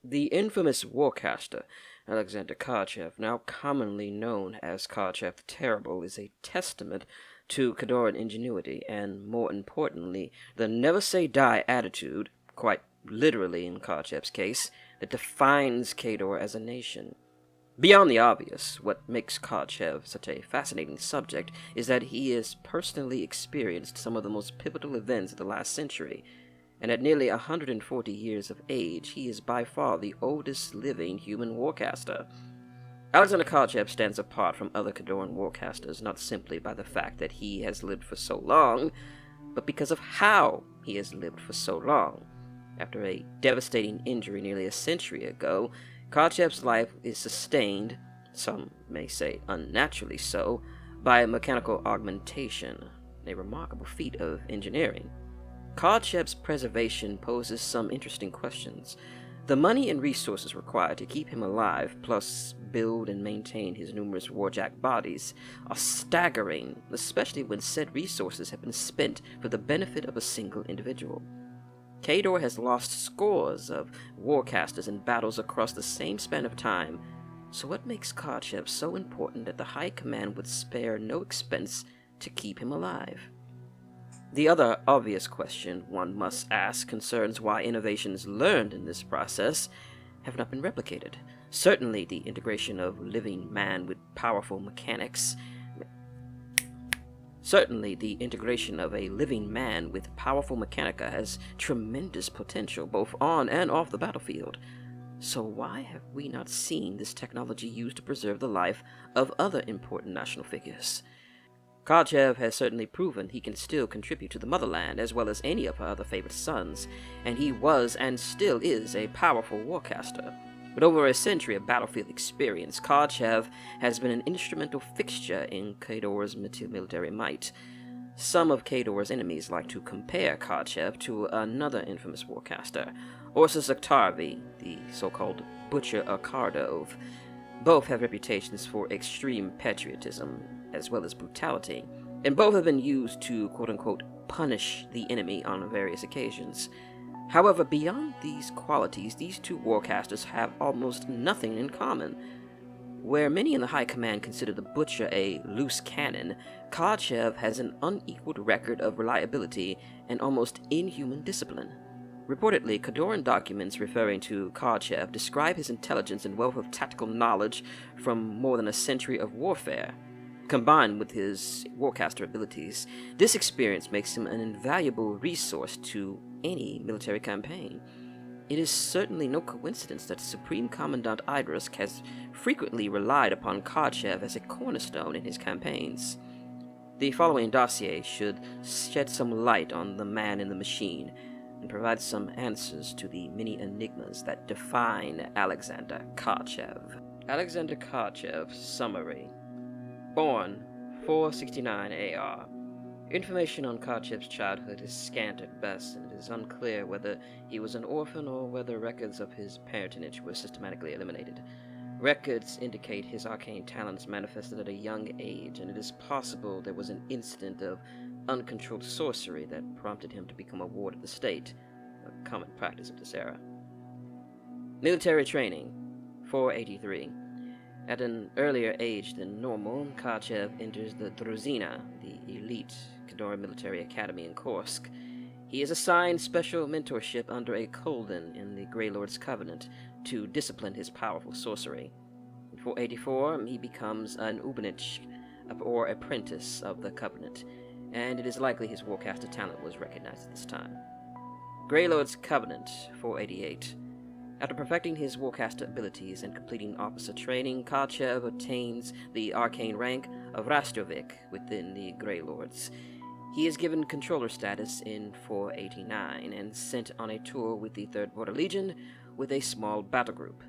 The infamous warcaster, Alexander Karchev, now commonly known as Karchev the Terrible, is a testament to Kadoran ingenuity and, more importantly, the never-say-die attitude, quite literally in Karchev's case, that defines Kador as a nation. Beyond the obvious, what makes Karchev such a fascinating subject is that he has personally experienced some of the most pivotal events of the last century, and at nearly 140 years of age, he is by far the oldest living human warcaster. Alexander Karchev stands apart from other Kadoran warcasters not simply by the fact that he has lived for so long, but because of how he has lived for so long. After a devastating injury nearly a century ago, Karchev's life is sustained, some may say unnaturally so, by mechanical augmentation, a remarkable feat of engineering. Karchev's preservation poses some interesting questions. The money and resources required to keep him alive, plus build and maintain his numerous warjack bodies, are staggering, especially when said resources have been spent for the benefit of a single individual. Kador has lost scores of warcasters in battles across the same span of time, so what makes Karchev so important that the High Command would spare no expense to keep him alive? The other obvious question one must ask concerns why innovations learned in this process have not been replicated. Certainly the integration of living man with powerful mechanics Certainly, the integration of a living man with powerful mechanica has tremendous potential, both on and off the battlefield. So why have we not seen this technology used to preserve the life of other important national figures? Karchev has certainly proven he can still contribute to the motherland as well as any of her other favorite sons, and he was and still is a powerful warcaster. With over a century of battlefield experience, Karchev has been an instrumental fixture in Kador's military might. Some of Kador's enemies like to compare Karchev to another infamous warcaster, Ursus Octavi, the so-called Butcher of Kardov. Both have reputations for extreme patriotism as well as brutality, and both have been used to quote-unquote punish the enemy on various occasions. However, beyond these qualities, these two warcasters have almost nothing in common. Where many in the High Command consider the Butcher a loose cannon, Karchev has an unequaled record of reliability and almost inhuman discipline. Reportedly, Kadoran documents referring to Karchev describe his intelligence and wealth of tactical knowledge from more than a century of warfare. Combined with his warcaster abilities, this experience makes him an invaluable resource to any military campaign. It is certainly no coincidence that Supreme Commandant Idris has frequently relied upon Karchev as a cornerstone in his campaigns. The following dossier should shed some light on the man in the machine and provide some answers to the many enigmas that define Alexander Karchev. Alexander Karchev, summary. Born 469 AR. Information on Karchev's childhood is scant at best, and it is unclear whether he was an orphan or whether records of his parentage were systematically eliminated. Records indicate his arcane talents manifested at a young age, and it is possible there was an incident of uncontrolled sorcery that prompted him to become a ward of the state, a common practice of this era. Military training 483. At an earlier age than normal, Karchev enters the Druzina, the elite Kadoran military academy in Kursk. He is assigned special mentorship under a Kolden in the Grey Lord's Covenant to discipline his powerful sorcery. In 484, he becomes an Ubenich, or apprentice of the Covenant, and it is likely his warcaster talent was recognized at this time. Grey Lord's Covenant 488. After perfecting his warcaster abilities and completing officer training, Karchev attains the arcane rank of Rastovik within the Grey Lords. He is given controller status in 489 and sent on a tour with the 3rd Border Legion with a small battle group.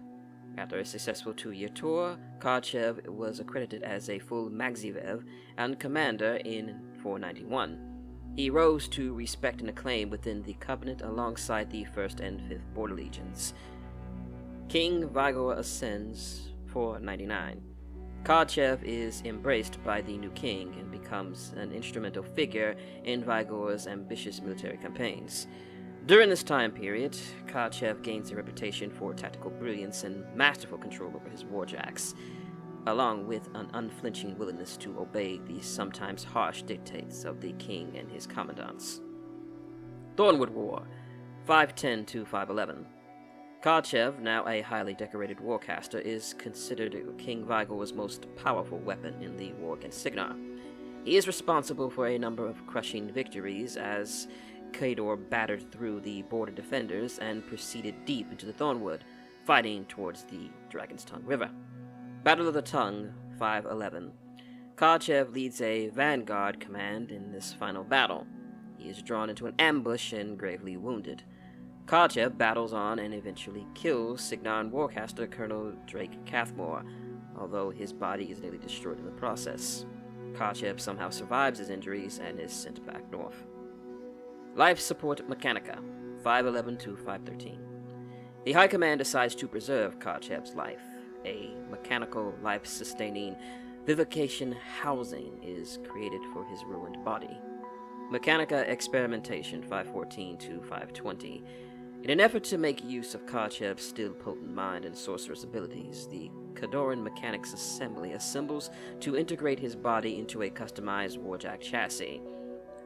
After a successful 2-year tour, Karchev was accredited as a full Magzivev and commander in 491. He rose to respect and acclaim within the Covenant alongside the 1st and 5th Border Legions. King Vigor ascends 499. Karchev is embraced by the new king and becomes an instrumental figure in Vigor's ambitious military campaigns. During this time period, Karchev gains a reputation for tactical brilliance and masterful control over his warjacks, along with an unflinching willingness to obey the sometimes harsh dictates of the king and his commandants. Thornwood War, 510 to 511. Karchev, now a highly decorated warcaster, is considered King Vygor's most powerful weapon in the war against Signar. He is responsible for a number of crushing victories as Khador battered through the border defenders and proceeded deep into the Thornwood, fighting towards the Dragon's Tongue River. Battle of the Tongue, 511. Karchev leads a vanguard command in this final battle. He is drawn into an ambush and gravely wounded. Karchev battles on and eventually kills Signar warcaster Colonel Drake Cathmore, although his body is nearly destroyed in the process. Karchev somehow survives his injuries and is sent back north. Life Support Mechanica, 511 to 513. The High Command decides to preserve Karchev's life. A mechanical, life-sustaining vivification housing is created for his ruined body. Mechanica Experimentation, 514 to 520. In an effort to make use of Karchev's still potent mind and sorcerous abilities, the Khadoran Mechanics Assembly assembles to integrate his body into a customized warjack chassis.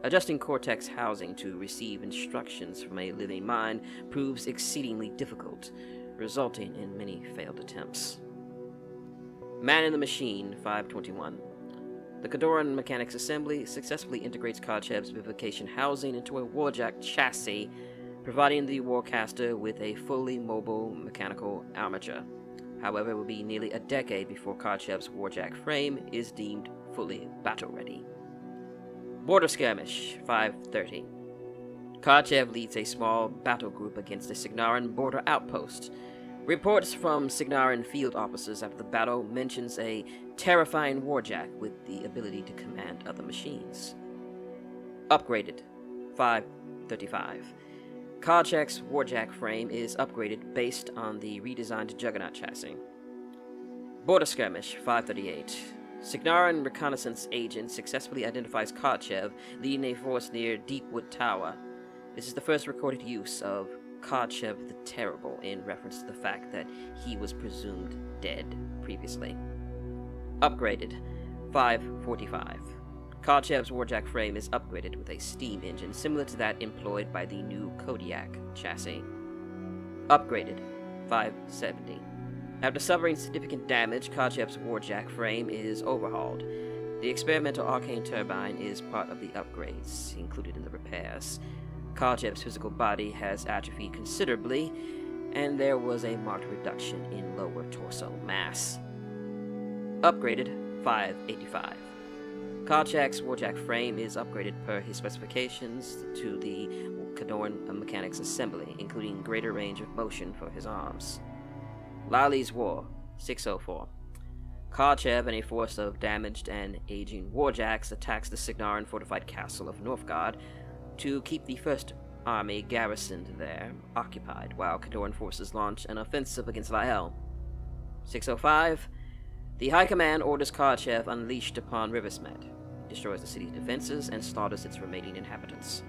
Adjusting Cortex housing to receive instructions from a living mind proves exceedingly difficult, resulting in many failed attempts. Man in the Machine, 521. The Khadoran Mechanics Assembly successfully integrates Karchev's vivification housing into a warjack chassis, providing the warcaster with a fully mobile mechanical armature. However, it will be nearly a decade before Karchev's warjack frame is deemed fully battle-ready. Border Skirmish, 530. Karchev leads a small battle group against a Signaran border outpost. Reports from Signaran field officers after the battle mentions a terrifying warjack with the ability to command other machines. Upgraded, 535. Karchev's warjack frame is upgraded based on the redesigned Juggernaut chassis. Border Skirmish, 538. Signaran reconnaissance agent successfully identifies Karchev leading a force near Deepwood Tower. This is the first recorded use of Karchev the Terrible in reference to the fact that he was presumed dead previously. Upgraded, 545. Karchev's warjack frame is upgraded with a steam engine similar to that employed by the new Kodiak chassis. Upgraded, 570. After suffering significant damage, Karchev's warjack frame is overhauled. The experimental arcane turbine is part of the upgrades included in the repairs. Karchev's physical body has atrophied considerably, and there was a marked reduction in lower torso mass. Upgraded, 585. Karchev's warjack frame is upgraded per his specifications to the Khadoran Mechanics Assembly, including greater range of motion for his arms. Lali's War, 604. Karchev and a force of damaged and aging warjacks attacks the Signaran fortified castle of Northgard to keep the First Army garrisoned there occupied, while Khadoran forces launch an offensive against Vayl. 605. The High Command orders Karchev unleashed upon Riversmed. He destroys the city's defenses and slaughters its remaining inhabitants.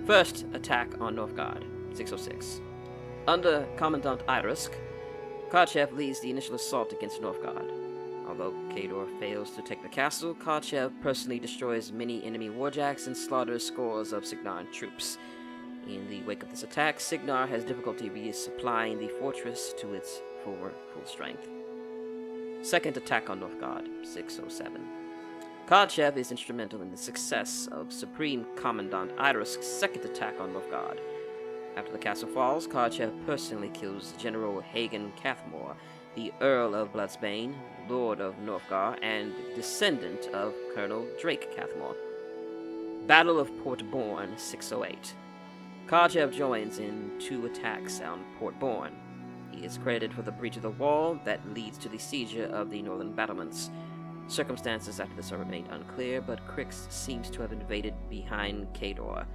First attack on Northgard, 606. Under Commandant Irusk, Karchev leads the initial assault against Northgard. Although Khador fails to take the castle, Karchev personally destroys many enemy warjacks and slaughters scores of Signaran troops. In the wake of this attack, Signar has difficulty resupplying the fortress to its full strength. Second attack on Northgard, 607. Karchev is instrumental in the success of Supreme Commandant Irusk's second attack on Northgard. After the castle falls, Karchev personally kills General Hagen Cathmore, the Earl of Bloodsbane, Lord of Northgar, and descendant of Colonel Drake Cathmore. Battle of Port Bourne, 608. Karchev joins in 2 attacks on Port Bourne. He is credited for the breach of the wall that leads to the seizure of the northern battlements. Circumstances after this remain unclear, but Crix seems to have invaded behind Khador,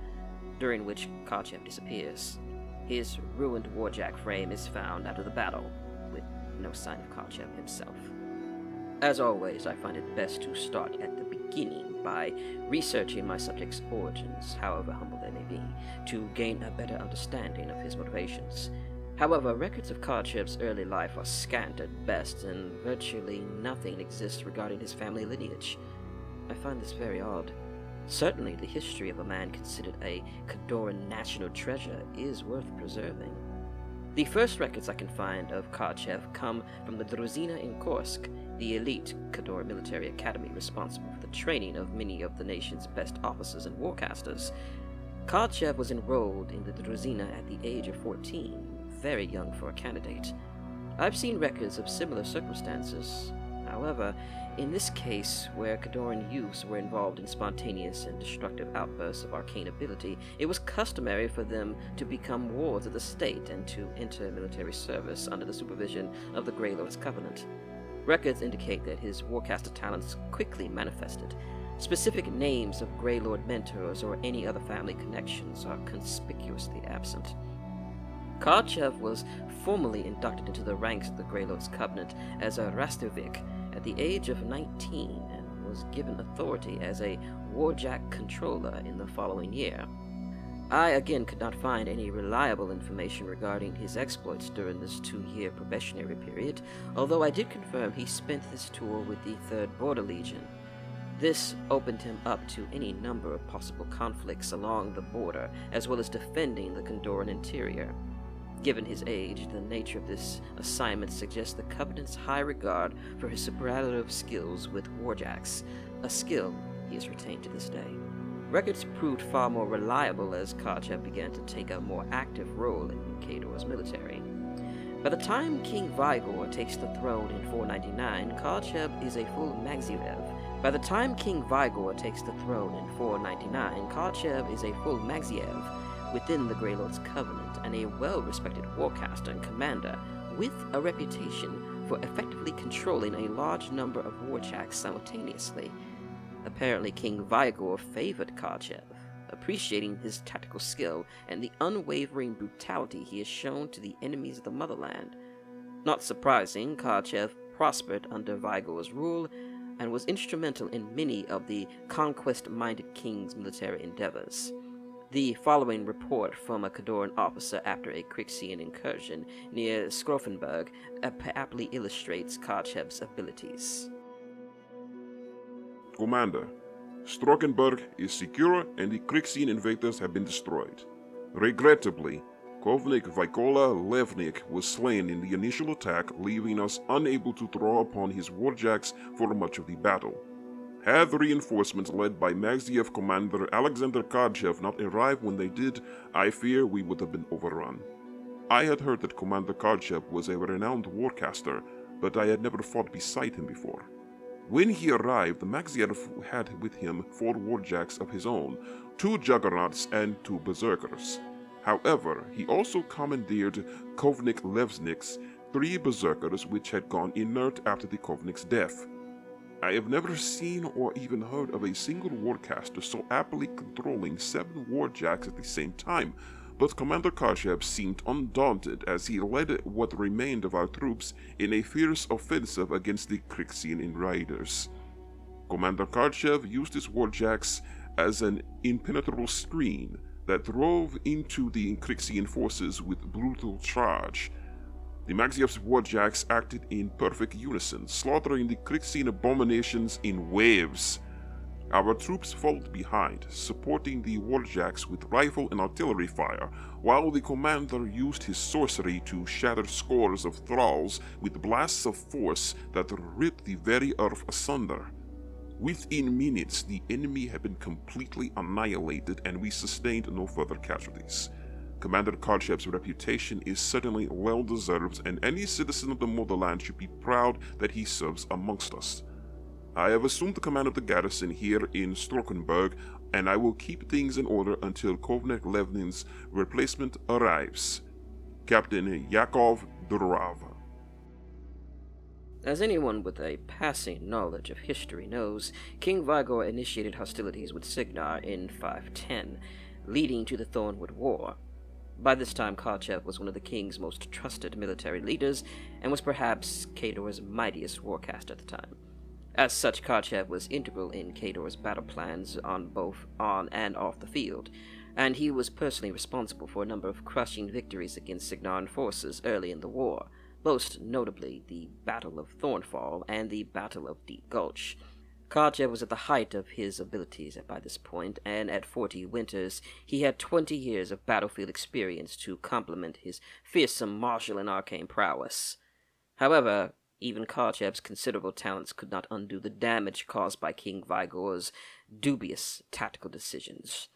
during which Karchev disappears. His ruined warjack frame is found after the battle, with no sign of Karchev himself. As always, I find it best to start at the beginning by researching my subject's origins, however humble they may be, to gain a better understanding of his motivations. However, records of Karchev's early life are scant at best, and virtually nothing exists regarding his family lineage. I find this very odd. Certainly, the history of a man considered a Kadoran national treasure is worth preserving. The first records I can find of Karchev come from the Druzina in Kursk, the elite Kador military academy responsible for the training of many of the nation's best officers and warcasters. Karchev was enrolled in the Druzina at the age of 14, very young for a candidate. I've seen records of similar circumstances. However, in this case, where Kadoran youths were involved in spontaneous and destructive outbursts of arcane ability, it was customary for them to become wards of the state and to enter military service under the supervision of the Grey Lord's Covenant. Records indicate that his warcaster talents quickly manifested. Specific names of Grey Lord mentors or any other family connections are conspicuously absent. Karchev was formally inducted into the ranks of the Grey Lord's Covenant as a Rastovik at the age of 19 and was given authority as a Warjack controller in the following year. I again could not find any reliable information regarding his exploits during this 2-year probationary period, although I did confirm he spent his tour with the 3rd Border Legion. This opened him up to any number of possible conflicts along the border, as well as defending the Kandoran interior. Given his age, the nature of this assignment suggests the Covenant's high regard for his superlative skills with warjacks, a skill he has retained to this day. Records proved far more reliable as Karchev began to take a more active role in Kador's military. By the time King Vigor takes the throne in 499, Karchev is a full Magziev. Within the Grey Lord's Covenant and a well-respected warcaster and commander with a reputation for effectively controlling a large number of warjacks simultaneously. Apparently King Vigor favored Karchev, appreciating his tactical skill and the unwavering brutality he has shown to the enemies of the motherland. Not surprising, Karchev prospered under Vigor's rule and was instrumental in many of the conquest-minded king's military endeavors. The following report from a Kadoran officer after a Krixian incursion near Skrofenberg aptly illustrates Karchev's abilities. Commander, Strokenberg is secure and the Krixian invaders have been destroyed. Regrettably, Kovnik Vykola Levnik was slain in the initial attack, leaving us unable to draw upon his warjacks for much of the battle. Had reinforcements led by Magziev Commander Alexander Karchev not arrived when they did, I fear we would have been overrun. I had heard that Commander Karchev was a renowned warcaster, but I had never fought beside him before. When he arrived, Magziev had with him 4 warjacks of his own, 2 juggernauts and 2 berserkers. However, he also commandeered Kovnik Levnik's 3 berserkers which had gone inert after the Kovnik's death. I have never seen or even heard of a single warcaster so aptly controlling 7 warjacks at the same time, but Commander Karchev seemed undaunted as he led what remained of our troops in a fierce offensive against the Krixian invaders. Commander Karchev used his warjacks as an impenetrable screen that drove into the Krixian forces with brutal charge. The Magziev's warjacks acted in perfect unison, slaughtering the Krixian abominations in waves. Our troops followed behind, supporting the warjacks with rifle and artillery fire, while the commander used his sorcery to shatter scores of thralls with blasts of force that ripped the very earth asunder. Within minutes, the enemy had been completely annihilated and we sustained no further casualties. Commander Karchev's reputation is certainly well-deserved, and any citizen of the motherland should be proud that he serves amongst us. I have assumed the command of the garrison here in Strokenberg, and I will keep things in order until Kovnik Levnin's replacement arrives. Captain Yakov Durov. As anyone with a passing knowledge of history knows, King Vigor initiated hostilities with Signar in 510, leading to the Thornwood War. By this time, Karchev was one of the king's most trusted military leaders, and was perhaps Kador's mightiest warcaster at the time. As such, Karchev was integral in Khador's battle plans both on and off the field, and he was personally responsible for a number of crushing victories against Signaran forces early in the war, most notably the Battle of Thornfall and the Battle of Deep Gulch. Karchev was at the height of his abilities by this point, and at 40 winters he had 20 years of battlefield experience to complement his fearsome martial and arcane prowess. However, even Karchev's considerable talents could not undo the damage caused by King Vigor's dubious tactical decisions.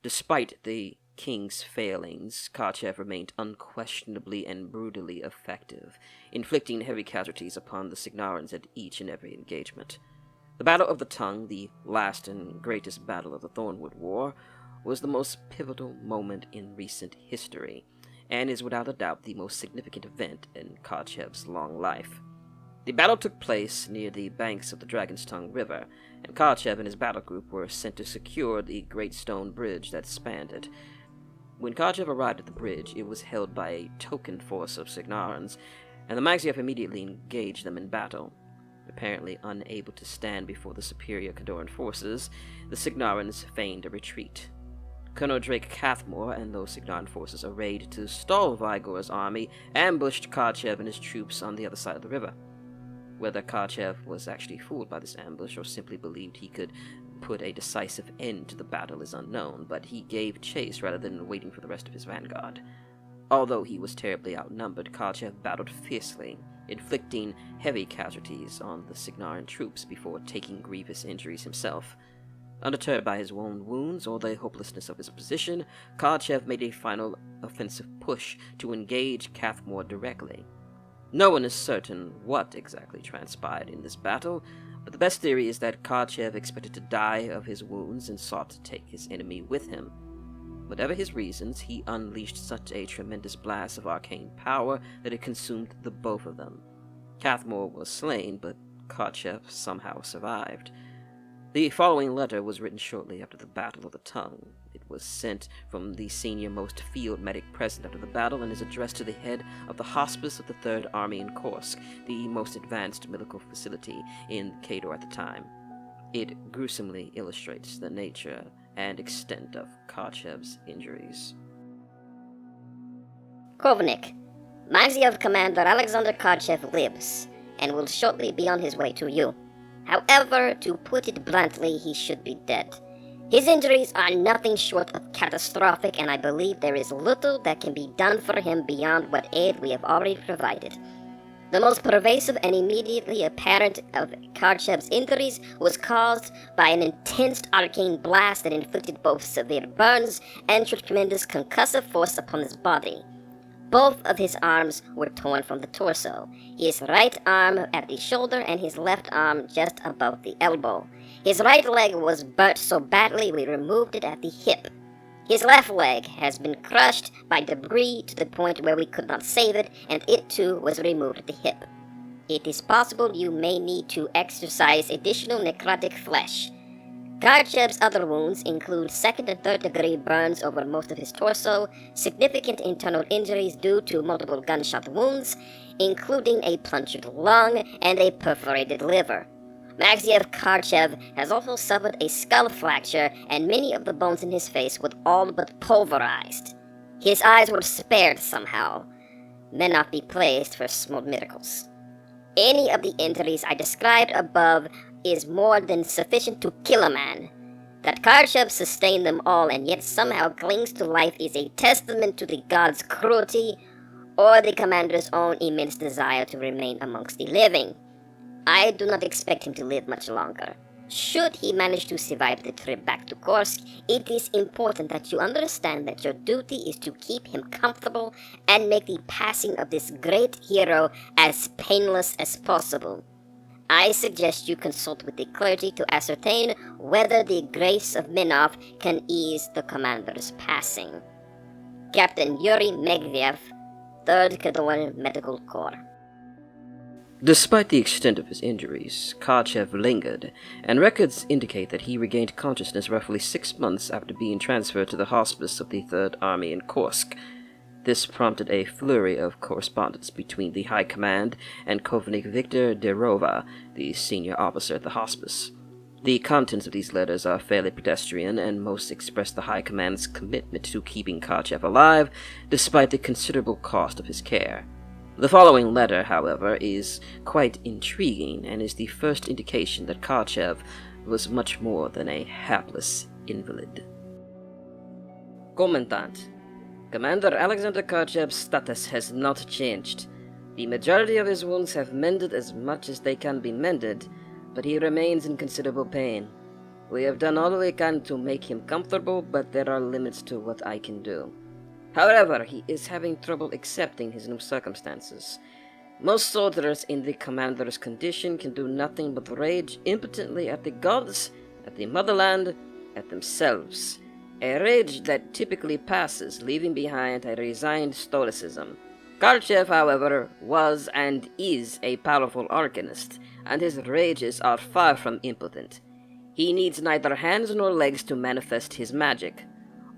Despite the king's failings, Karchev remained unquestionably and brutally effective, inflicting heavy casualties upon the Signarans at each and every engagement. The Battle of the Tongue, the last and greatest battle of the Thornwood War, was the most pivotal moment in recent history, and is without a doubt the most significant event in Karchev's long life. The battle took place near the banks of the Dragon's Tongue River, and Karchev and his battle group were sent to secure the great stone bridge that spanned it. When Karchev arrived at the bridge, it was held by a token force of Signarans, and the Maxiev immediately engaged them in battle. Apparently unable to stand before the superior Khadoran forces, the Signarans feigned a retreat. Colonel Drake Cathmore and those Signaran forces arrayed to stall Vigor's army ambushed Karchev and his troops on the other side of the river. Whether Karchev was actually fooled by this ambush or simply believed he could put a decisive end to the battle is unknown, but he gave chase rather than waiting for the rest of his vanguard. Although he was terribly outnumbered, Karchev battled fiercely, inflicting heavy casualties on the Signaran troops before taking grievous injuries himself. Undeterred by his own wounds or the hopelessness of his position, Karchev made a final offensive push to engage Cathmore directly. No one is certain what exactly transpired in this battle, but the best theory is that Karchev expected to die of his wounds and sought to take his enemy with him. Whatever his reasons, he unleashed such a tremendous blast of arcane power that it consumed the both of them. Cathmore was slain, but Karchev somehow survived. The following letter was written shortly after the Battle of the Tongue. It was sent from the senior-most field medic present after the battle and is addressed to the head of the Hospice of the Third Army in Kursk, the most advanced medical facility in Khador at the time. It gruesomely illustrates the nature and extent of Karchev's injuries. Kovnik, Maxiev Commander Alexander Karchev lives, and will shortly be on his way to you. However, to put it bluntly, he should be dead. His injuries are nothing short of catastrophic, and I believe there is little that can be done for him beyond what aid we have already provided. The most pervasive and immediately apparent of Karchev's injuries was caused by an intense arcane blast that inflicted both severe burns and tremendous concussive force upon his body. Both of his arms were torn from the torso, his right arm at the shoulder and his left arm just above the elbow. His right leg was burnt so badly we removed it at the hip. His left leg has been crushed by debris to the point where we could not save it, and it too was removed at the hip. It is possible you may need to exercise additional necrotic flesh. Karchev's other wounds include second and third degree burns over most of his torso, significant internal injuries due to multiple gunshot wounds, including a punctured lung and a perforated liver. Maxiev Karchev has also suffered a skull fracture, and many of the bones in his face were all but pulverized. His eyes were spared somehow. May not be praised for small miracles. Any of the injuries I described above is more than sufficient to kill a man. That Karchev sustained them all and yet somehow clings to life is a testament to the god's cruelty or the commander's own immense desire to remain amongst the living. I do not expect him to live much longer. Should he manage to survive the trip back to Kursk, it is important that you understand that your duty is to keep him comfortable and make the passing of this great hero as painless as possible. I suggest you consult with the clergy to ascertain whether the grace of Minov can ease the commander's passing. Captain Yuri Megviev, 3rd Khadoran Medical Corps. Despite the extent of his injuries, Karchev lingered, and records indicate that he regained consciousness roughly 6 months after being transferred to the hospice of the Third Army in Kursk. This prompted a flurry of correspondence between the High Command and Kovnik Victor Derova, the senior officer at the hospice. The contents of these letters are fairly pedestrian, and most express the High Command's commitment to keeping Karchev alive, despite the considerable cost of his care. The following letter, however, is quite intriguing, and is the first indication that Karchev was much more than a hapless invalid. Commandant, Commander Alexander Karchev's status has not changed. The majority of his wounds have mended as much as they can be mended, but he remains in considerable pain. We have done all we can to make him comfortable, but there are limits to what I can do. However, he is having trouble accepting his new circumstances. Most soldiers in the commander's condition can do nothing but rage impotently at the gods, at the motherland, at themselves. A rage that typically passes, leaving behind a resigned stoicism. Karchev, however, was and is a powerful arcanist, and his rages are far from impotent. He needs neither hands nor legs to manifest his magic.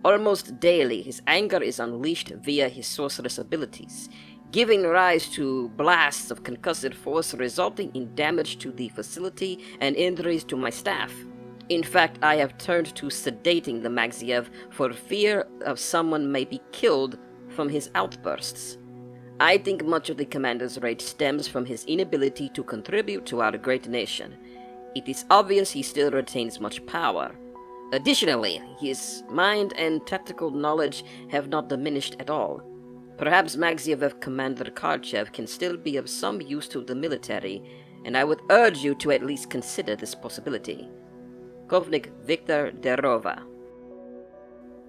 Almost daily, his anger is unleashed via his sorceress abilities, giving rise to blasts of concussive force resulting in damage to the facility and injuries to my staff. In fact, I have turned to sedating the Maxiev for fear of someone may be killed from his outbursts. I think much of the commander's rage stems from his inability to contribute to our great nation. It is obvious he still retains much power. Additionally, his mind and tactical knowledge have not diminished at all. Perhaps Maxiev Commander Karchev can still be of some use to the military, and I would urge you to at least consider this possibility. Kovnik Victor Derova.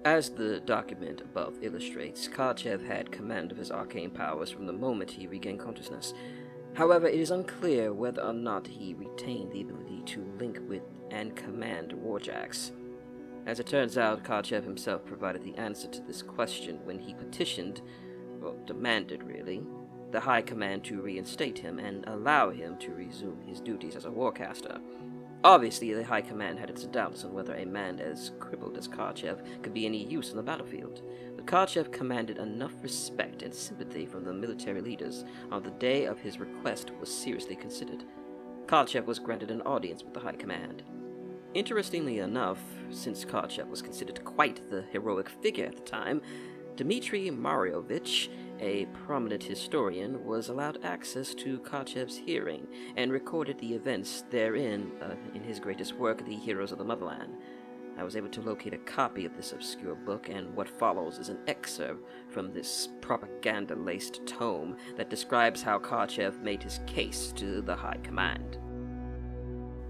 As the document above illustrates, Karchev had command of his arcane powers from the moment he regained consciousness. However, it is unclear whether or not he retained the ability to link with and command warjacks. As it turns out, Karchev himself provided the answer to this question when he petitioned, well, demanded really, the High Command to reinstate him and allow him to resume his duties as a warcaster. Obviously, the High Command had its doubts on whether a man as crippled as Karchev could be any use on the battlefield, but Karchev commanded enough respect and sympathy from the military leaders on the day of his request was seriously considered. Karchev was granted an audience with the High Command. Interestingly enough, since Karchev was considered quite the heroic figure at the time, Dmitry Mariovich, a prominent historian, was allowed access to Karchev's hearing and recorded the events therein in his greatest work, The Heroes of the Motherland. I was able to locate a copy of this obscure book, and what follows is an excerpt from this propaganda-laced tome that describes how Karchev made his case to the High Command.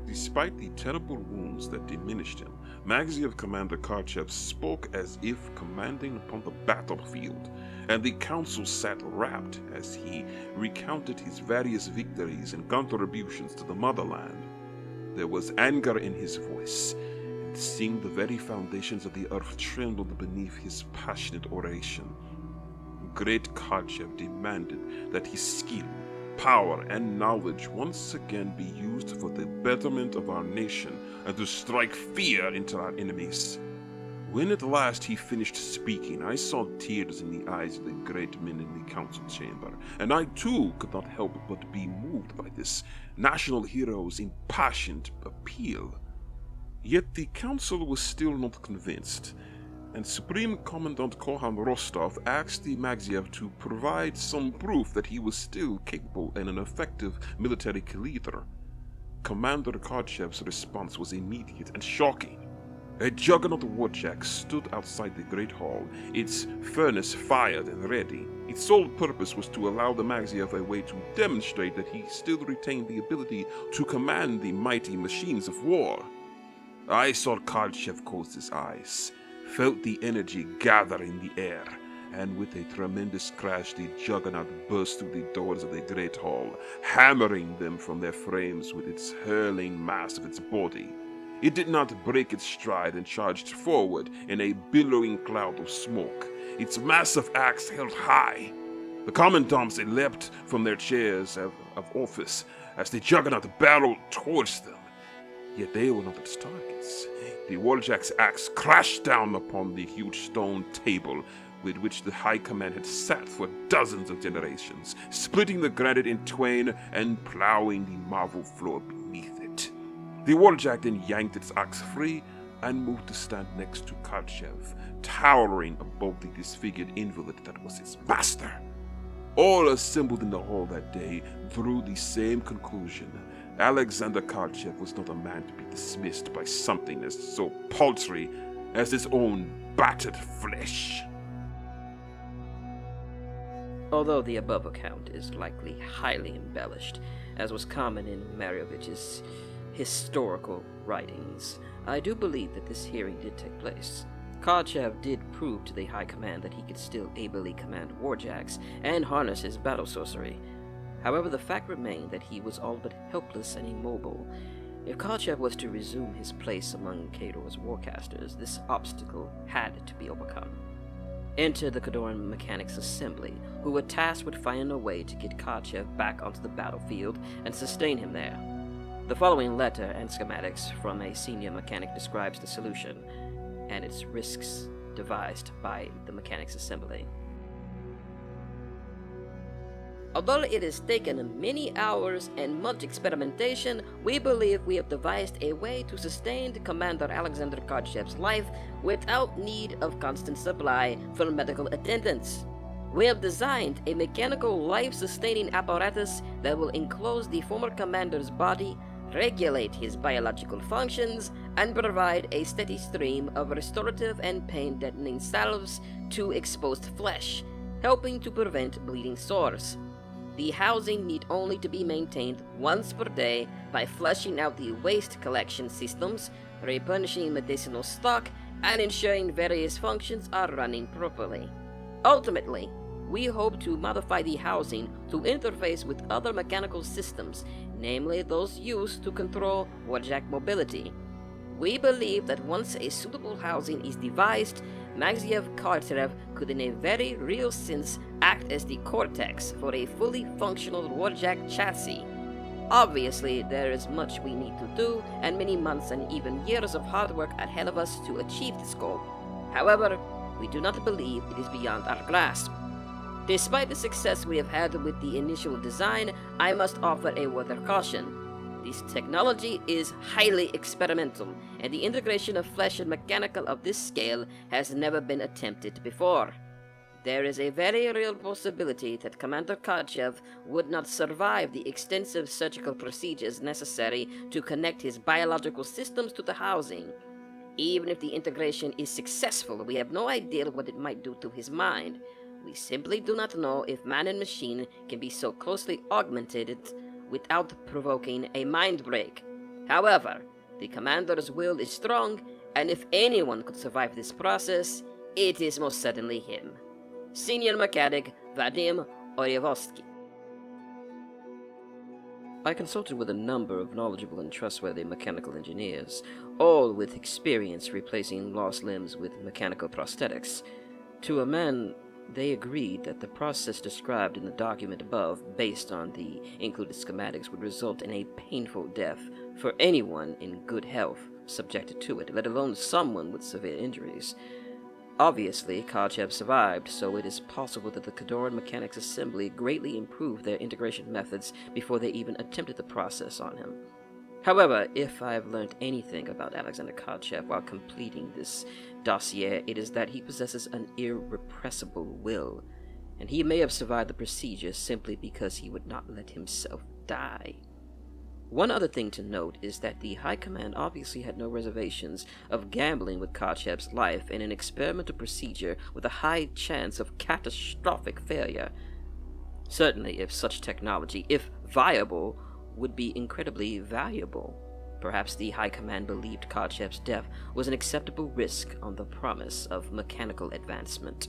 Despite the terrible wounds that diminished him, Maxiev Commander Karchev spoke as if commanding upon the battlefield, and the council sat rapt as he recounted his various victories and contributions to the motherland. There was anger in his voice, and seemed the very foundations of the earth trembled beneath his passionate oration. Great Karchev demanded that his skill, power, and knowledge once again be used for the betterment of our nation and to strike fear into our enemies. When at last he finished speaking, I saw tears in the eyes of the great men in the council chamber, and I too could not help but be moved by this national hero's impassioned appeal. Yet the council was still not convinced, and Supreme Commandant Kohan Rostov asked the Maxiev to provide some proof that he was still capable and an effective military leader. Commander Karchev's response was immediate and shocking. A juggernaut warjack stood outside the great hall, its furnace fired and ready. Its sole purpose was to allow the Maxiev a way to demonstrate that he still retained the ability to command the mighty machines of war. I saw Karchev close his eyes, felt the energy gather in the air, and with a tremendous crash the juggernaut burst through the doors of the great hall, hammering them from their frames with its hurling mass of its body. It did not break its stride and charged forward in a billowing cloud of smoke, its massive axe held high. The commandants leapt from their chairs of office as the juggernaut barreled towards them. Yet they were not its targets. The warjack's axe crashed down upon the huge stone table, with which the High Command had sat for dozens of generations, splitting the granite in twain and plowing the marble floor beneath it. The warjack then yanked its axe free and moved to stand next to Karchev, towering above the disfigured invalid that was his master. All assembled in the hall that day drew the same conclusion. Alexander Karchev was not a man to be dismissed by something as so paltry as his own battered flesh. Although the above account is likely highly embellished, as was common in Mariovich's historical writings, I do believe that this hearing did take place. Karchev did prove to the High Command that he could still ably command warjacks and harness his battle sorcery. However, the fact remained that he was all but helpless and immobile. If Karchev was to resume his place among Khador's warcasters, this obstacle had to be overcome. Enter the Khadoran Mechanics Assembly, who were tasked with finding a way to get Karchev back onto the battlefield and sustain him there. The following letter and schematics from a senior mechanic describes the solution and its risks devised by the Mechanics Assembly. Although it has taken many hours and much experimentation, we believe we have devised a way to sustain Commander Alexander Karchev's life without need of constant supply for medical attendance. We have designed a mechanical life-sustaining apparatus that will enclose the former commander's body, regulate his biological functions, and provide a steady stream of restorative and pain-deadening salves to exposed flesh, helping to prevent bleeding sores. The housing need only to be maintained once per day by flushing out the waste collection systems, replenishing medicinal stock, and ensuring various functions are running properly. Ultimately, we hope to modify the housing to interface with other mechanical systems, namely those used to control warjack mobility. We believe that once a suitable housing is devised, Maxiev Karchev could in a very real sense act as the cortex for a fully functional warjack chassis. Obviously, there is much we need to do, and many months and even years of hard work ahead of us to achieve this goal. However, we do not believe it is beyond our grasp. Despite the success we have had with the initial design, I must offer a word of caution. This technology is highly experimental, and the integration of flesh and mechanical of this scale has never been attempted before. There is a very real possibility that Commander Karchev would not survive the extensive surgical procedures necessary to connect his biological systems to the housing. Even if the integration is successful, we have no idea what it might do to his mind. We simply do not know if man and machine can be so closely augmented without provoking a mind break. However, the commander's will is strong, and if anyone could survive this process, it is most certainly him. Senior Mechanic Vadim Oryevosky. I consulted with a number of knowledgeable and trustworthy mechanical engineers, all with experience replacing lost limbs with mechanical prosthetics. To a man, they agreed that the process described in the document above, based on the included schematics, would result in a painful death for anyone in good health subjected to it, let alone someone with severe injuries. Obviously, Karchev survived, so it is possible that the Khadoran Mechanics Assembly greatly improved their integration methods before they even attempted the process on him. However, if I have learned anything about Alexander Karchev while completing this dossier, it is that he possesses an irrepressible will, and he may have survived the procedure simply because he would not let himself die. One other thing to note is that the High Command obviously had no reservations of gambling with Karchev's life in an experimental procedure with a high chance of catastrophic failure. Certainly, if such technology, if viable, would be incredibly valuable. Perhaps the High Command believed Karchev's death was an acceptable risk on the promise of mechanical advancement.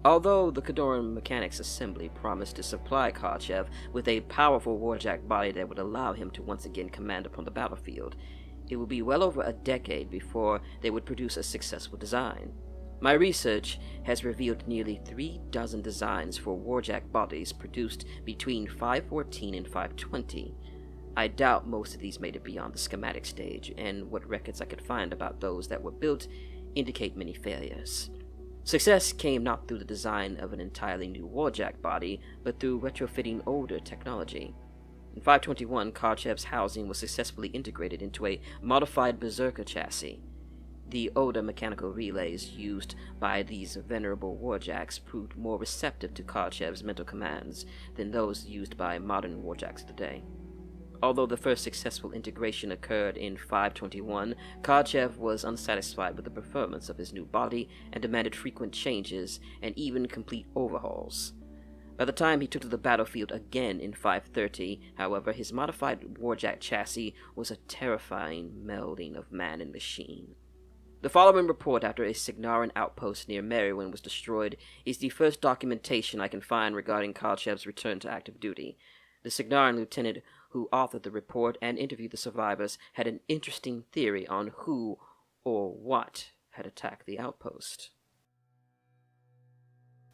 Although the Khadoran Mechanics Assembly promised to supply Karchev with a powerful warjack body that would allow him to once again command upon the battlefield, it would be well over a decade before they would produce a successful design. My research has revealed nearly 36 designs for warjack bodies produced between 514 and 520. I doubt most of these made it beyond the schematic stage, and what records I could find about those that were built indicate many failures. Success came not through the design of an entirely new warjack body, but through retrofitting older technology. In 521, Karchev's housing was successfully integrated into a modified berserker chassis. The older mechanical relays used by these venerable warjacks proved more receptive to Karchev's mental commands than those used by modern warjacks today. Although the first successful integration occurred in 521, Karchev was unsatisfied with the performance of his new body and demanded frequent changes and even complete overhauls. By the time he took to the battlefield again in 530, however, his modified warjack chassis was a terrifying melding of man and machine. The following report after a Signaran outpost near Merywyn was destroyed is the first documentation I can find regarding Karchev's return to active duty. The Signaran lieutenant who authored the report and interviewed the survivors had an interesting theory on who or what had attacked the outpost.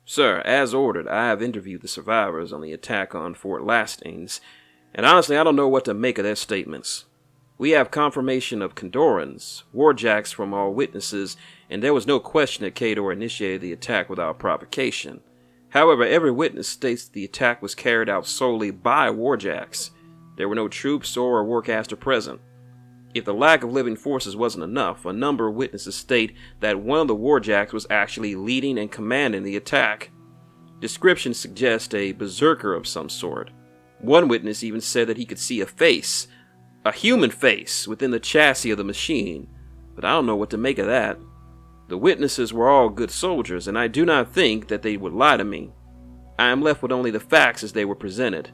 Sir, as ordered, I have interviewed the survivors on the attack on Fort Lastings, and honestly I don't know what to make of their statements. We have confirmation of Condorans, warjacks from all witnesses, and there was no question that Kador initiated the attack without provocation. However, every witness states the attack was carried out solely by warjacks. There were no troops or warcaster present. If the lack of living forces wasn't enough, a number of witnesses state that one of the warjacks was actually leading and commanding the attack. Descriptions suggest a berserker of some sort. One witness even said that he could see a human face, within the chassis of the machine, but I don't know what to make of that. The witnesses were all good soldiers, and I do not think that they would lie to me. I am left with only the facts as they were presented.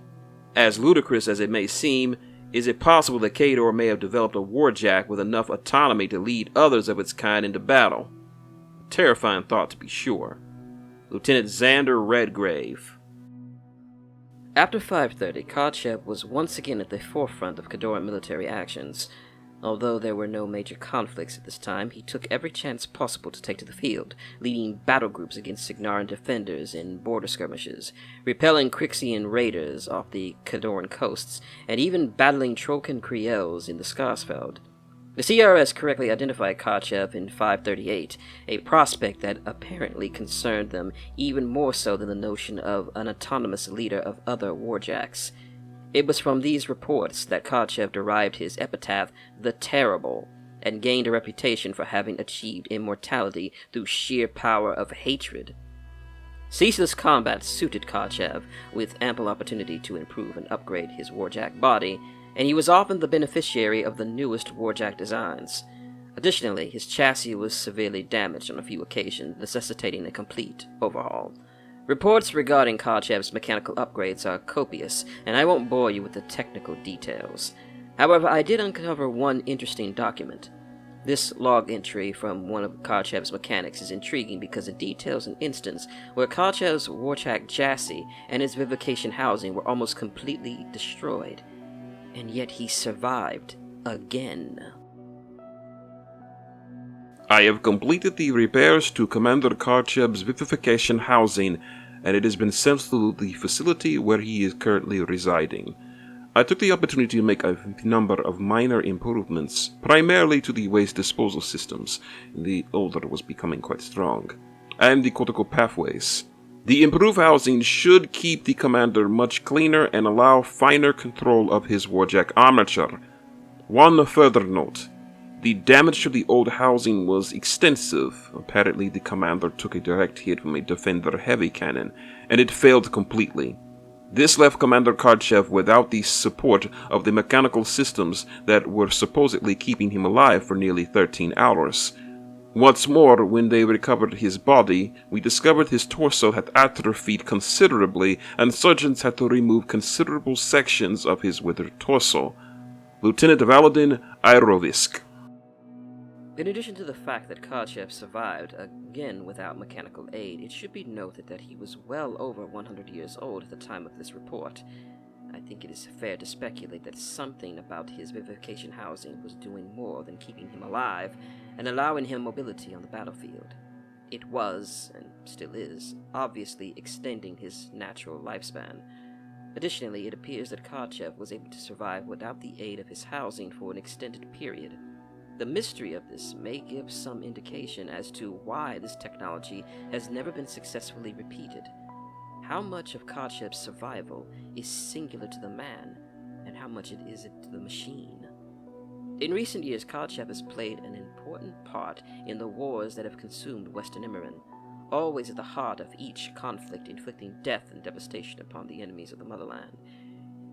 As ludicrous as it may seem, is it possible that Kador may have developed a warjack with enough autonomy to lead others of its kind into battle? A terrifying thought, to be sure. Lieutenant Xander Redgrave. After 530, Karchev was once again at the forefront of Kadoran military actions. Although there were no major conflicts at this time, he took every chance possible to take to the field, leading battle groups against Signaran defenders in border skirmishes, repelling Crixian raiders off the Kadoran coasts, and even battling Trokan Kriels in the Skarsfeld. The CRS correctly identified Karchev in 538, a prospect that apparently concerned them even more so than the notion of an autonomous leader of other warjacks. It was from these reports that Karchev derived his epitaph, the Terrible, and gained a reputation for having achieved immortality through sheer power of hatred. Ceaseless combat suited Karchev, with ample opportunity to improve and upgrade his warjack body, and he was often the beneficiary of the newest warjack designs. Additionally, his chassis was severely damaged on a few occasions, necessitating a complete overhaul. Reports regarding Karchev's mechanical upgrades are copious, and I won't bore you with the technical details. However, I did uncover one interesting document. This log entry from one of Karchev's mechanics is intriguing because it details an instance where Karchev's warjack chassis and its vivification housing were almost completely destroyed. And yet he survived again. I have completed the repairs to Commander Karchev's vivification housing, and it has been sent to the facility where he is currently residing. I took the opportunity to make a number of minor improvements, primarily to the waste disposal systems. The odor was becoming quite strong, and the cortical pathways. The improved housing should keep the commander much cleaner and allow finer control of his warjack armature. One further note. The damage to the old housing was extensive. Apparently the commander took a direct hit from a Defender heavy cannon, and it failed completely. This left Commander Karchev without the support of the mechanical systems that were supposedly keeping him alive for nearly 13 hours. What's more, when they recovered his body, we discovered his torso had atrophied considerably, and surgeons had to remove considerable sections of his withered torso. Lieutenant Valadin Irovisk. In addition to the fact that Karchev survived, again without mechanical aid, it should be noted that he was well over 100 years old at the time of this report. I think it is fair to speculate that something about his vivification housing was doing more than keeping him alive and allowing him mobility on the battlefield. It was, and still is, obviously extending his natural lifespan. Additionally, it appears that Karchev was able to survive without the aid of his housing for an extended period. The mystery of this may give some indication as to why this technology has never been successfully repeated. How much of Karchev's survival is singular to the man, and how much it is to the machine? In recent years, Karchev has played an important part in the wars that have consumed Western Imran, always at the heart of each conflict, inflicting death and devastation upon the enemies of the motherland.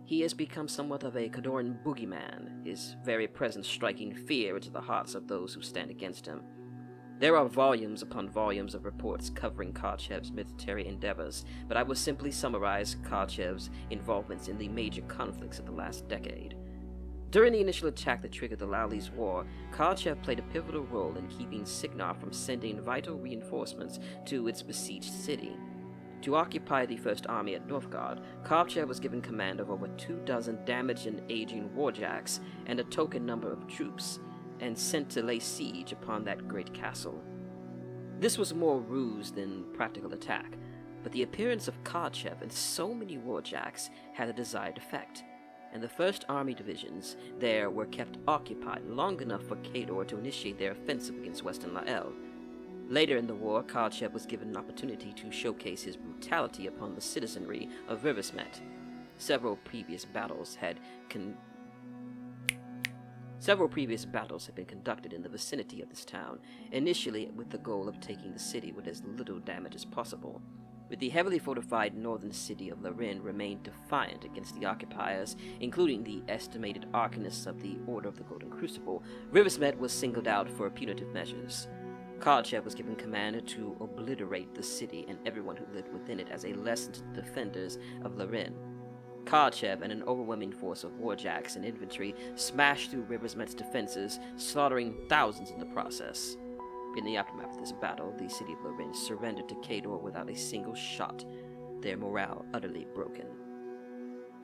He has become somewhat of a Kadoran boogeyman, his very presence striking fear into the hearts of those who stand against him. There are volumes upon volumes of reports covering Karchev's military endeavors, but I will simply summarize Karchev's involvements in the major conflicts of the last decade. During the initial attack that triggered the Laulis War, Karchev played a pivotal role in keeping Signar from sending vital reinforcements to its besieged city. To occupy the First Army at Novgorod, Karchev was given command of over 24 damaged and aging warjacks and a token number of troops, and sent to lay siege upon that great castle. This was more ruse than practical attack, but the appearance of Karchev and so many warjacks had a desired effect, and the First Army divisions there were kept occupied long enough for Khador to initiate their offensive against Western Lael. Later in the war, Karchev was given an opportunity to showcase his brutality upon the citizenry of Rivesmet. Several previous battles had been conducted in the vicinity of this town, initially with the goal of taking the city with as little damage as possible. But the heavily fortified northern city of Larin remained defiant against the occupiers, including the estimated arcanists of the Order of the Golden Crucible. Rivesmet was singled out for punitive measures. Karchev was given command to obliterate the city and everyone who lived within it as a lesson to the defenders of Larin. Karchev and an overwhelming force of warjacks and infantry smashed through Rivesmet's defenses, slaughtering thousands in the process. In the aftermath of this battle, the city of Larin surrendered to Khador without a single shot, their morale utterly broken.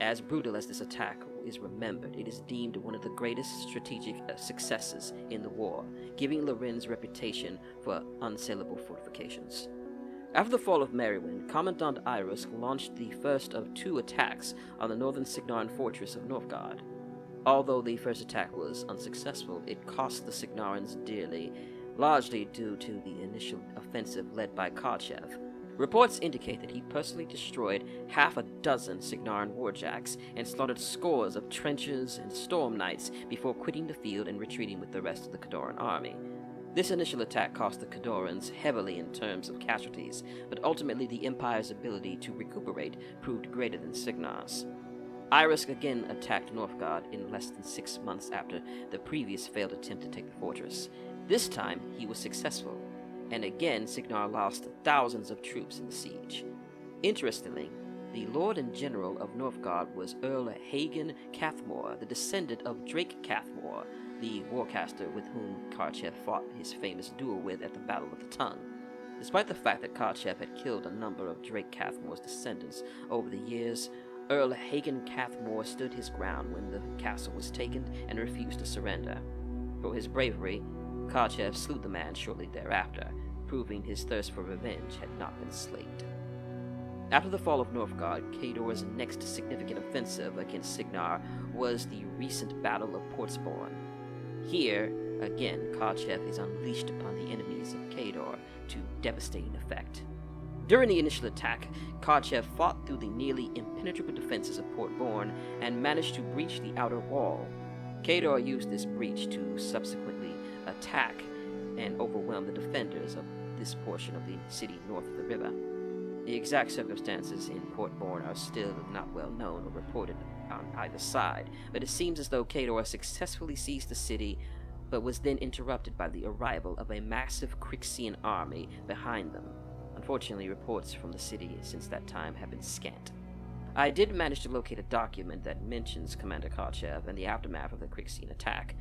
As brutal as this attack is remembered, it is deemed one of the greatest strategic successes in the war, giving Larin's reputation for unsaleable fortifications. After the fall of Merywyn, Commandant Iris launched the first of 2 attacks on the northern Signaran fortress of Novgorod. Although the first attack was unsuccessful, it cost the Signarans dearly, largely due to the initial offensive led by Karchev. Reports indicate that he personally destroyed half a dozen Signaran warjacks and slaughtered scores of trenches and storm knights before quitting the field and retreating with the rest of the Khadoran army. This initial attack cost the Khadorans heavily in terms of casualties, but ultimately the Empire's ability to recuperate proved greater than Signar's. Iris again attacked Novgorod in less than 6 months after the previous failed attempt to take the fortress. This time he was successful, and again Signar lost thousands of troops in the siege. Interestingly, the Lord and General of Novgorod was Earl Hagen Cathmore, the descendant of Drake Cathmore, the warcaster with whom Karchev fought his famous duel with at the Battle of the Tongue. Despite the fact that Karchev had killed a number of Drake Cathmore's descendants over the years, Earl Hagen Cathmore stood his ground when the castle was taken and refused to surrender. For his bravery, Karchev slew the man shortly thereafter, proving his thirst for revenge had not been slaked. After the fall of Novgorod, Khador's next significant offensive against Signar was the recent Battle of Portsbourne. Here, again, Karchev is unleashed upon the enemies of Khador to devastating effect. During the initial attack, Karchev fought through the nearly impenetrable defenses of Port Bourne and managed to breach the outer wall. Khador used this breach to subsequently attack and overwhelm the defenders of this portion of the city north of the river. The exact circumstances in Port Bourne are still not well known or reported on either side, but it seems as though Khador successfully seized the city, but was then interrupted by the arrival of a massive Crixian army behind them. Unfortunately, reports from the city since that time have been scant. I did manage to locate a document that mentions Commander Karchev and the aftermath of the Crixian attack.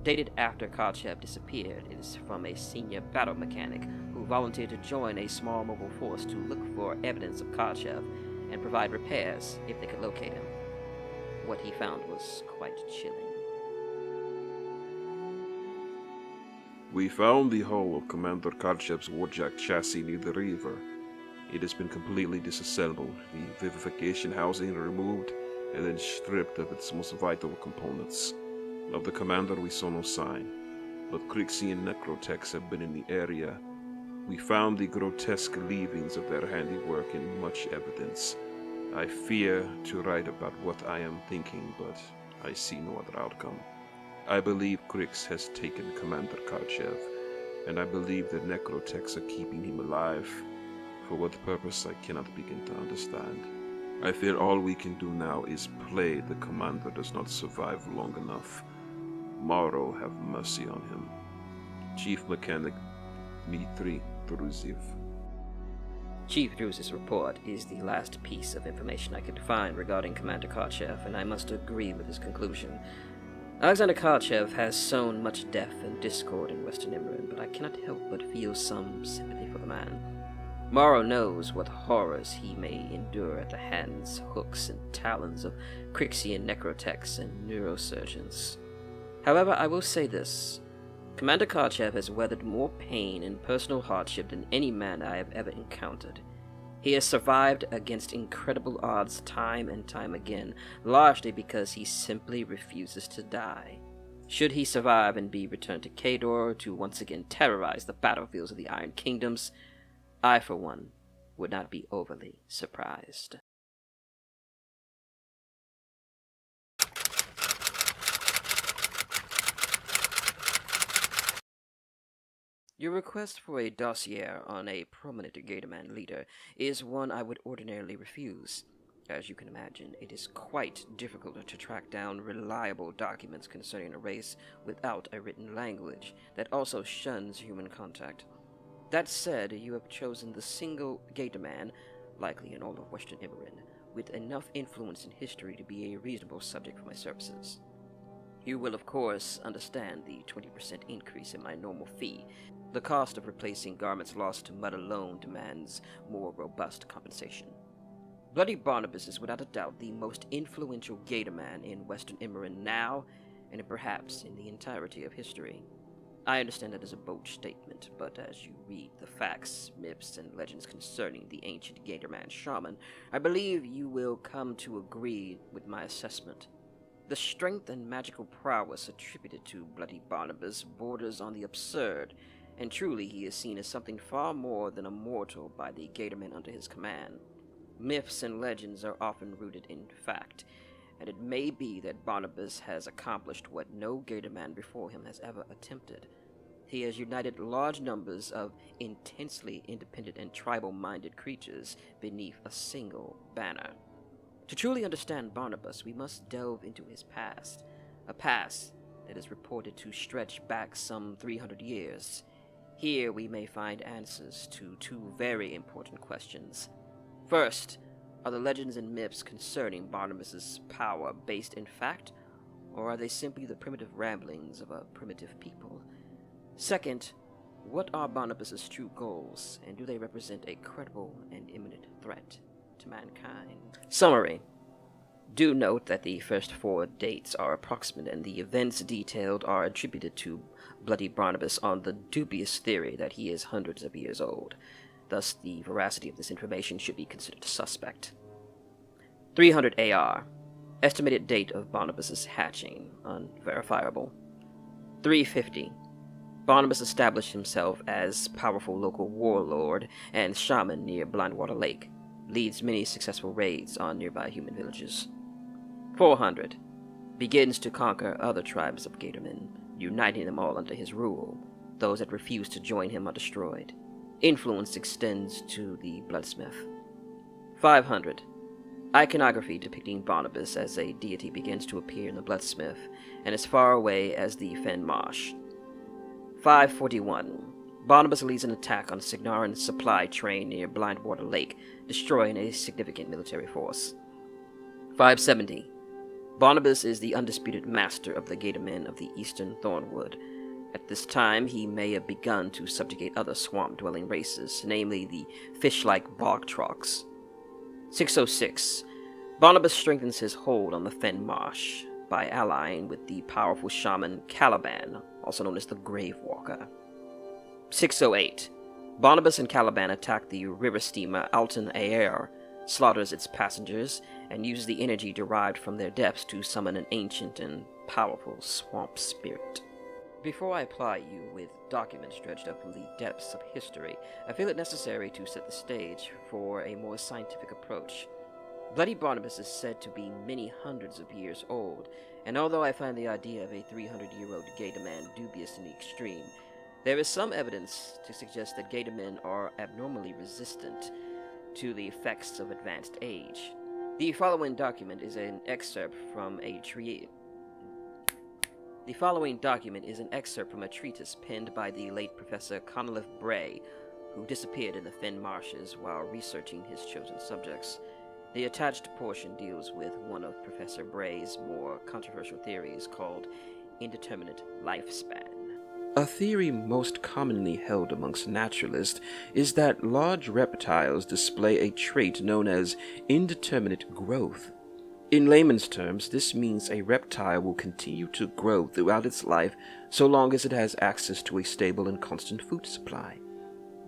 Dated after Karchev disappeared, it is from a senior battle mechanic who volunteered to join a small mobile force to look for evidence of Karchev and provide repairs if they could locate him. What he found was quite chilling. We found the hull of Commander Karchev's warjack chassis near the river. It has been completely disassembled, the vivification housing removed, and then stripped of its most vital components. Of the commander we saw no sign. but Crixian necrotechs have been in the area. We found the grotesque leavings of their handiwork in much evidence. I fear to write about what I am thinking, but I see no other outcome. I believe Crix has taken Commander Karchev, and I believe the necrotechs are keeping him alive. For what purpose I cannot begin to understand. I fear all we can do now is pray the commander does not survive long enough. Morrow have mercy on him. Chief Mechanic Dmitri Druziv. Chief Druz's report is the last piece of information I could find regarding Commander Karchev, and I must agree with his conclusion. Alexander Karchev has sown much death and discord in Western Imran, but I cannot help but feel some sympathy for the man. Morrow knows what horrors he may endure at the hands, hooks, and talons of Crixian necrotechs and neurosurgeons. However, I will say this. Commander Karchev has weathered more pain and personal hardship than any man I have ever encountered. He has survived against incredible odds time and time again, largely because he simply refuses to die. Should he survive and be returned to Kador to once again terrorize the battlefields of the Iron Kingdoms, I, for one, would not be overly surprised. Your request for a dossier on a prominent Gatorman leader is one I would ordinarily refuse. As you can imagine, it is quite difficult to track down reliable documents concerning a race without a written language that also shuns human contact. That said, you have chosen the single Gatorman, likely in all of Western Imran, with enough influence in history to be a reasonable subject for my services. You will, of course, understand the 20% increase in my normal fee. The cost of replacing garments lost to mud alone demands more robust compensation. Bloody Barnabas is without a doubt the most influential Gatorman in Western Imran now, and perhaps in the entirety of history. I understand that is a bold statement, but as you read the facts, myths, and legends concerning the ancient Gatorman shaman, I believe you will come to agree with my assessment. The strength and magical prowess attributed to Bloody Barnabas borders on the absurd, and truly he is seen as something far more than a mortal by the Gatormen under his command. Myths and legends are often rooted in fact, and it may be that Barnabas has accomplished what no Gatorman before him has ever attempted. He has united large numbers of intensely independent and tribal-minded creatures beneath a single banner. To truly understand Barnabas, we must delve into his past, a past that is reported to stretch back some 300 years. Here we may find answers to two very important questions. First, are the legends and myths concerning Barnabas's power based in fact, or are they simply the primitive ramblings of a primitive people? Second, what are Barnabas's true goals, and do they represent a credible and imminent threat to mankind? Summary. Do note that the first four dates are approximate, and the events detailed are attributed to Bloody Barnabas on the dubious theory that he is hundreds of years old. Thus, the veracity of this information should be considered suspect. 300 AR. Estimated date of Barnabas's hatching. Unverifiable. 350. Barnabas established himself as powerful local warlord and shaman near Blindwater Lake. Leads many successful raids on nearby human villages. 400. Begins to conquer other tribes of Gatormen, uniting them all under his rule. Those that refuse to join him are destroyed. Influence extends to the Bloodsmith. 500. Iconography depicting Barnabas as a deity begins to appear in the Bloodsmith, and as far away as the Fen Marsh. 541. Barnabas leads an attack on Signarin's supply train near Blindwater Lake, destroying a significant military force. 570. Barnabas is the undisputed master of the Gatormen of the Eastern Thornwood. At this time, he may have begun to subjugate other swamp-dwelling races, namely the fish-like Bogtrox. 606. Barnabas strengthens his hold on the Fen Marsh by allying with the powerful shaman Caliban, also known as the Gravewalker. 608. Barnabas and Caliban attack the river steamer Alton Aer, slaughters its passengers, and uses the energy derived from their deaths to summon an ancient and powerful swamp spirit. Before I ply you with documents dredged up from the depths of history, I feel it necessary to set the stage for a more scientific approach. Bloody Barnabas is said to be many hundreds of years old, and although I find the idea of a 300-year-old Gator man dubious in the extreme, there is some evidence to suggest that Gator men are abnormally resistant to the effects of advanced age. The following document is an excerpt from a treatise penned by the late Professor Conolly Bray, who disappeared in the Fen Marshes while researching his chosen subjects. The attached portion deals with one of Professor Bray's more controversial theories called indeterminate lifespan. A theory most commonly held amongst naturalists is that large reptiles display a trait known as indeterminate growth. In layman's terms, this means a reptile will continue to grow throughout its life so long as it has access to a stable and constant food supply.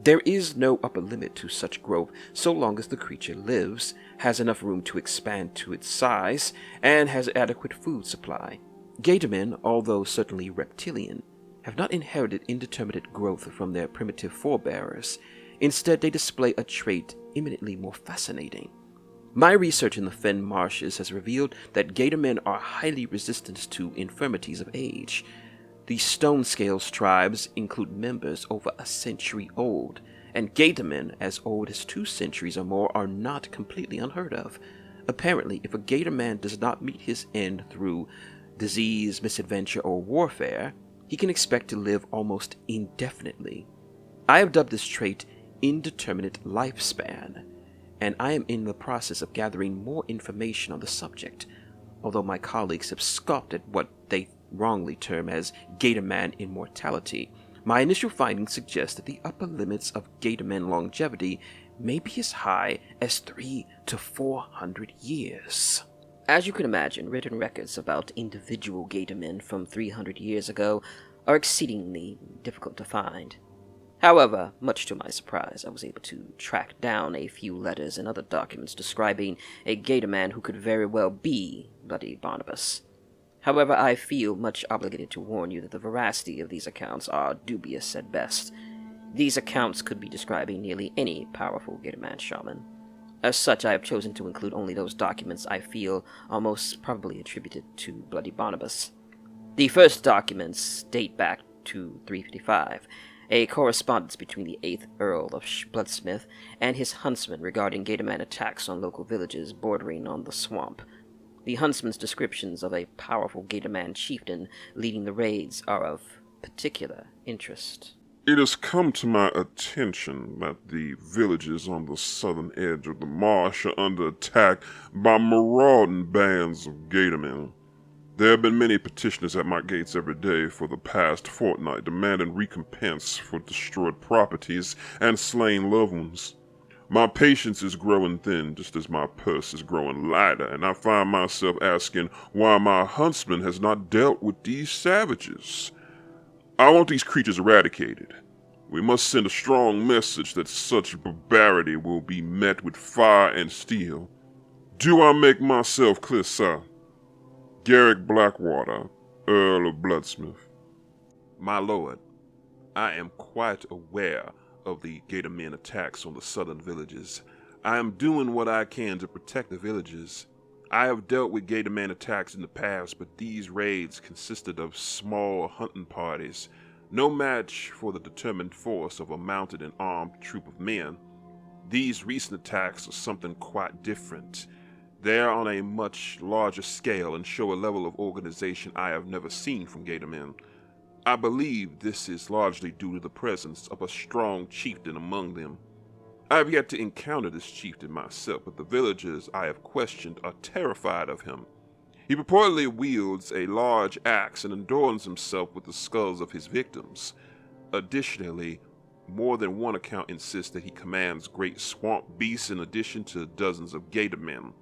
There is no upper limit to such growth so long as the creature lives, has enough room to expand to its size, and has adequate food supply. Gator men, although certainly reptilian, have not inherited indeterminate growth from their primitive forebears. Instead, they display a trait eminently more fascinating. My research in the Fen Marshes has revealed that Gator men are highly resistant to infirmities of age. The Stone Scales tribes include members over a century old, and Gator men as old as 2 centuries or more are not completely unheard of. Apparently, if a Gator man does not meet his end through disease, misadventure, or warfare, he can expect to live almost indefinitely. I have dubbed this trait indeterminate lifespan, and I am in the process of gathering more information on the subject, although my colleagues have scoffed at what they wrongly term as Gator man immortality. My initial findings suggest that the upper limits of Gator man longevity may be as high as 300 to 400 years. As you can imagine, written records about individual Gator men from 300 years ago are exceedingly difficult to find. However, much to my surprise, I was able to track down a few letters and other documents describing a Gator man who could very well be Bloody Barnabas. However, I feel much obligated to warn you that the veracity of these accounts are dubious at best. These accounts could be describing nearly any powerful Gator man shaman. As such, I have chosen to include only those documents I feel are most probably attributed to Bloody Barnabas. The first documents date back to 355, a correspondence between the 8th Earl of Bloodsmith and his huntsman regarding Gatorman attacks on local villages bordering on the swamp. The huntsman's descriptions of a powerful Gatorman chieftain leading the raids are of particular interest. It has come to my attention that the villages on the southern edge of the marsh are under attack by marauding bands of Gatormen. There have been many petitioners at my gates every day for the past fortnight demanding recompense for destroyed properties and slain loved ones. My patience is growing thin just as my purse is growing lighter, and I find myself asking why my huntsman has not dealt with these savages. I want these creatures eradicated. We must send a strong message that such barbarity will be met with fire and steel. Do I make myself clear, sir? Garrick Blackwater, Earl of Bloodsmith. My lord, I am quite aware of the Gatormen attacks on the southern villages. I am doing what I can to protect the villages. I have dealt with Gatorman attacks in the past, but these raids consisted of small hunting parties, no match for the determined force of a mounted and armed troop of men. These recent attacks are something quite different. They are on a much larger scale and show a level of organization I have never seen from Gatormen. I believe this is largely due to the presence of a strong chieftain among them. I have yet to encounter this chieftain myself, but the villagers I have questioned are terrified of him. He purportedly wields a large axe and adorns himself with the skulls of his victims. Additionally, more than one account insists that he commands great swamp beasts in addition to dozens of Gatormen.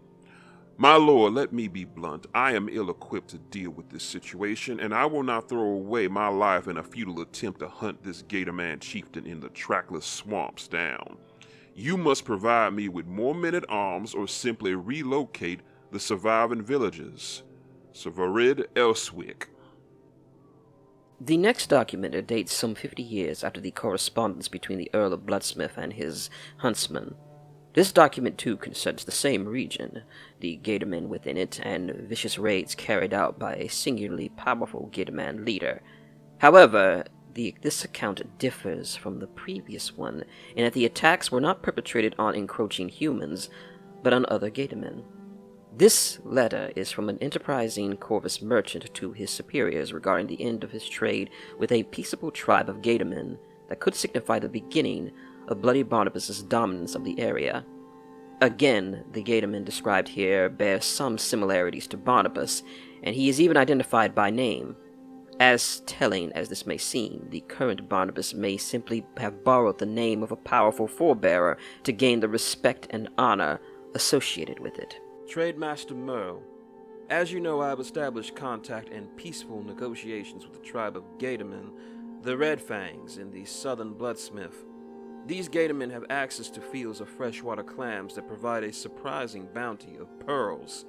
My lord, let me be blunt. I am ill-equipped to deal with this situation, and I will not throw away my life in a futile attempt to hunt this Gatorman chieftain in the trackless swamps down. You must provide me with more men-at-arms or simply relocate the surviving villages. Severid Elswick. The next document dates some 50 years after the correspondence between the Earl of Bloodsmith and his huntsman. This document too concerns the same region, the Gatormen within it, and vicious raids carried out by a singularly powerful Gatorman leader. However, this account differs from the previous one in that the attacks were not perpetrated on encroaching humans, but on other Gatormen. This letter is from an enterprising Corvus merchant to his superiors regarding the end of his trade with a peaceable tribe of Gatormen that could signify the beginning of Bloody Barnabas's dominance of the area. Again, the Gatorman described here bears some similarities to Barnabas, and he is even identified by name. As telling as this may seem, the current Barnabas may simply have borrowed the name of a powerful forebearer to gain the respect and honor associated with it. Trademaster Merle, as you know, I have established contact and peaceful negotiations with the tribe of Gatormen, the Red Fangs, in the southern Bloodsmith. These Gatormen have access to fields of freshwater clams that provide a surprising bounty of pearls.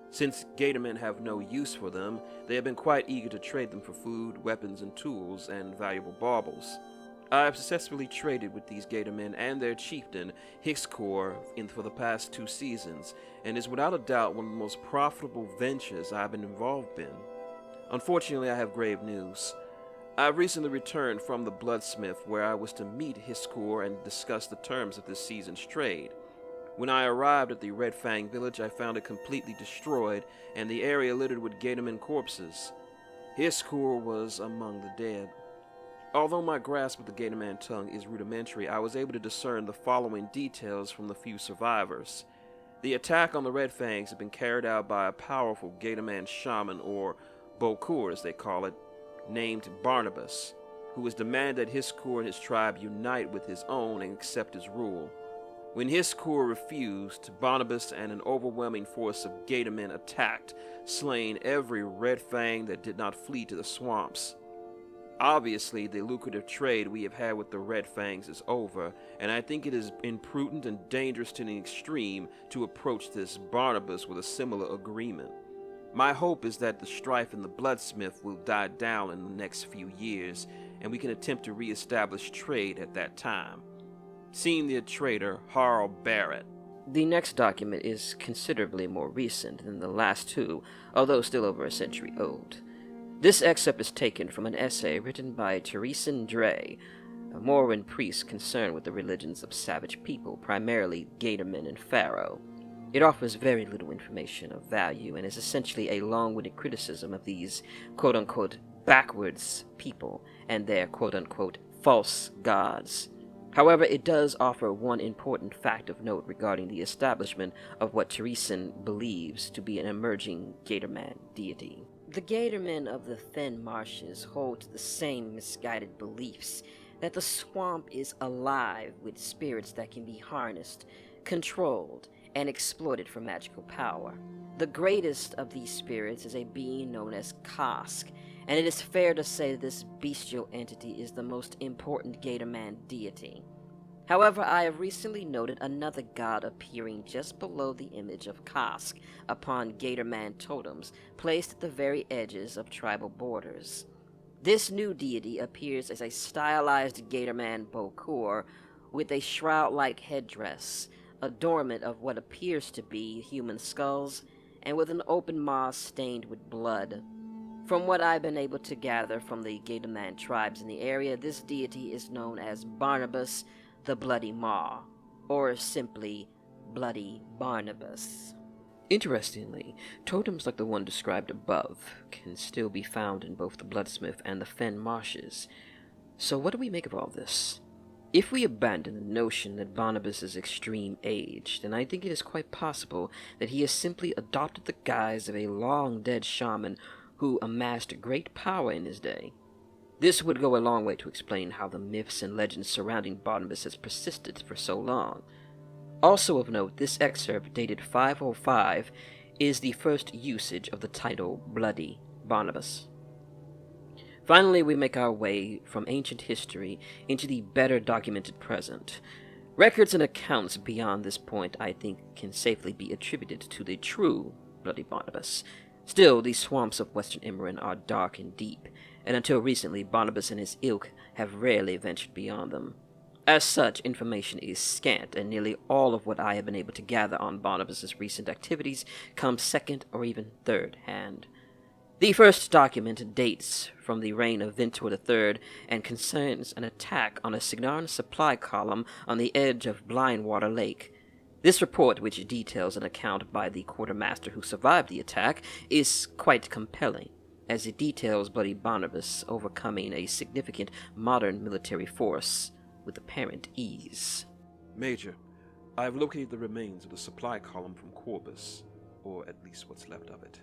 Since Gatormen have no use for them, they have been quite eager to trade them for food, weapons and tools, and valuable baubles. I have successfully traded with these Gatormen and their chieftain, Hixcor, for the past 2 seasons, and is without a doubt one of the most profitable ventures I have been involved in. Unfortunately, I have grave news. I recently returned from the Bloodsmith, where I was to meet Hixcor and discuss the terms of this season's trade. When I arrived at the Red Fang village, I found it completely destroyed and the area littered with Gatorman corpses. Hixcor was among the dead. Although my grasp of the Gatorman tongue is rudimentary, I was able to discern the following details from the few survivors. The attack on the Red Fangs had been carried out by a powerful Gatorman shaman, or Bokur as they call it, named Barnabas, who was demanded that Hixcor and his tribe unite with his own and accept his rule. When Hixcor refused, Barnabas and an overwhelming force of Gatormen attacked, slaying every Red Fang that did not flee to the swamps. Obviously, the lucrative trade we have had with the Red Fangs is over, and I think it is imprudent and dangerous to the extreme to approach this Barnabas with a similar agreement. My hope is that the strife in the Bloodsmith will die down in the next few years, and we can attempt to re-establish trade at that time. Senior Trader Harl Barrett. The next document is considerably more recent than the last two, although still over a century old. This excerpt is taken from an essay written by Teresen Dre, a Morin priest concerned with the religions of savage people, primarily Gatormen and Pharaoh. It offers very little information of value and is essentially a long-winded criticism of these quote-unquote backwards people and their quote-unquote false gods. However, it does offer one important fact of note regarding the establishment of what Teresen believes to be an emerging Gatorman deity. The Gatormen of the Fen Marshes hold to the same misguided beliefs that the swamp is alive with spirits that can be harnessed, controlled, and exploited for magical power. The greatest of these spirits is a being known as Kask, and it is fair to say that this bestial entity is the most important Gatorman deity. However, I have recently noted another god appearing just below the image of Kask upon Gatorman totems placed at the very edges of tribal borders. This new deity appears as a stylized Gatorman Bokur with a shroud-like headdress, adornment of what appears to be human skulls, and with an open maw stained with blood. From what I've been able to gather from the Gatorman tribes in the area, this deity is known as Barnabas the Bloody Maw, or simply Bloody Barnabas. Interestingly, totems like the one described above can still be found in both the Bloodsmith and the Fen Marshes. So what do we make of all this? If we abandon the notion that Barnabas is extreme age, then I think it is quite possible that he has simply adopted the guise of a long-dead shaman who amassed great power in his day. This would go a long way to explain how the myths and legends surrounding Barnabas has persisted for so long. Also of note, this excerpt, dated 505, is the first usage of the title Bloody Barnabas. Finally, we make our way from ancient history into the better documented present. Records and accounts beyond this point, I think, can safely be attributed to the true Bloody Barnabas. Still, the swamps of Western Imran are dark and deep, and until recently Barnabas and his ilk have rarely ventured beyond them. As such, information is scant, and nearly all of what I have been able to gather on Barnabas's recent activities comes second or even third hand. The first document dates from the reign of Ventur III and concerns an attack on a Signaran supply column on the edge of Blindwater Lake. This report, which details an account by the quartermaster who survived the attack, is quite compelling, as it details Bloody Barnabas overcoming a significant modern military force with apparent ease. Major, I have located the remains of the supply column from Corbus, or at least what's left of it.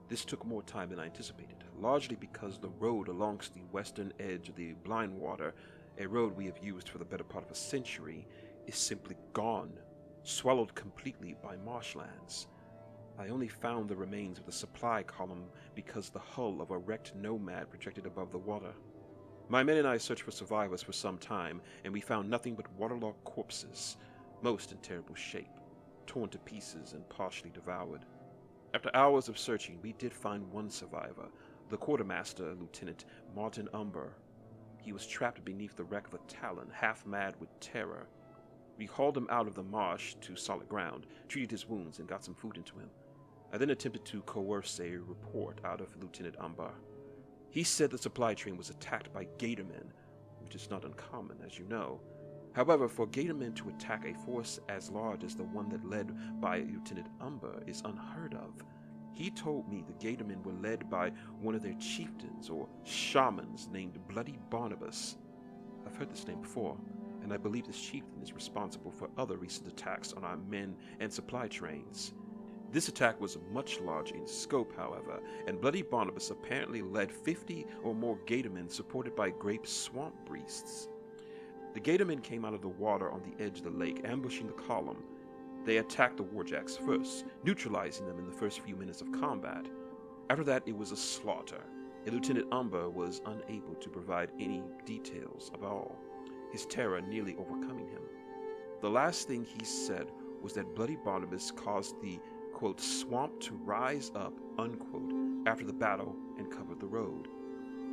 This took more time than I anticipated, largely because the road along the western edge of the Blindwater, a road we have used for the better part of a century, is simply gone, swallowed completely by marshlands. I only found the remains of the supply column because the hull of a wrecked Nomad projected above the water. My men and I searched for survivors for some time, and we found nothing but waterlogged corpses, most in terrible shape, torn to pieces and partially devoured. After hours of searching, we did find one survivor, the quartermaster, Lieutenant Martin Umber. He was trapped beneath the wreck of a Talon, half mad with terror. We hauled him out of the marsh to solid ground, treated his wounds, and got some food into him. I then attempted to coerce a report out of Lieutenant Umber. He said the supply train was attacked by Gatormen, which is not uncommon, as you know. However, for Gatormen to attack a force as large as the one that led by Lieutenant Umber is unheard of. He told me the Gatormen were led by one of their chieftains or shamans named Bloody Barnabas. I've heard this name before, and I believe this chieftain is responsible for other recent attacks on our men and supply trains. This attack was much larger in scope, however, and Bloody Barnabas apparently led 50 or more Gatormen supported by grape swamp priests. The Gatormen came out of the water on the edge of the lake, ambushing the column. They attacked the Warjacks first, neutralizing them in the first few minutes of combat. After that, it was a slaughter, and Lieutenant Umber was unable to provide any details at all, his terror nearly overcoming him. The last thing he said was that Bloody Barnabas caused the, quote, swamp to rise up, unquote, after the battle and covered the road.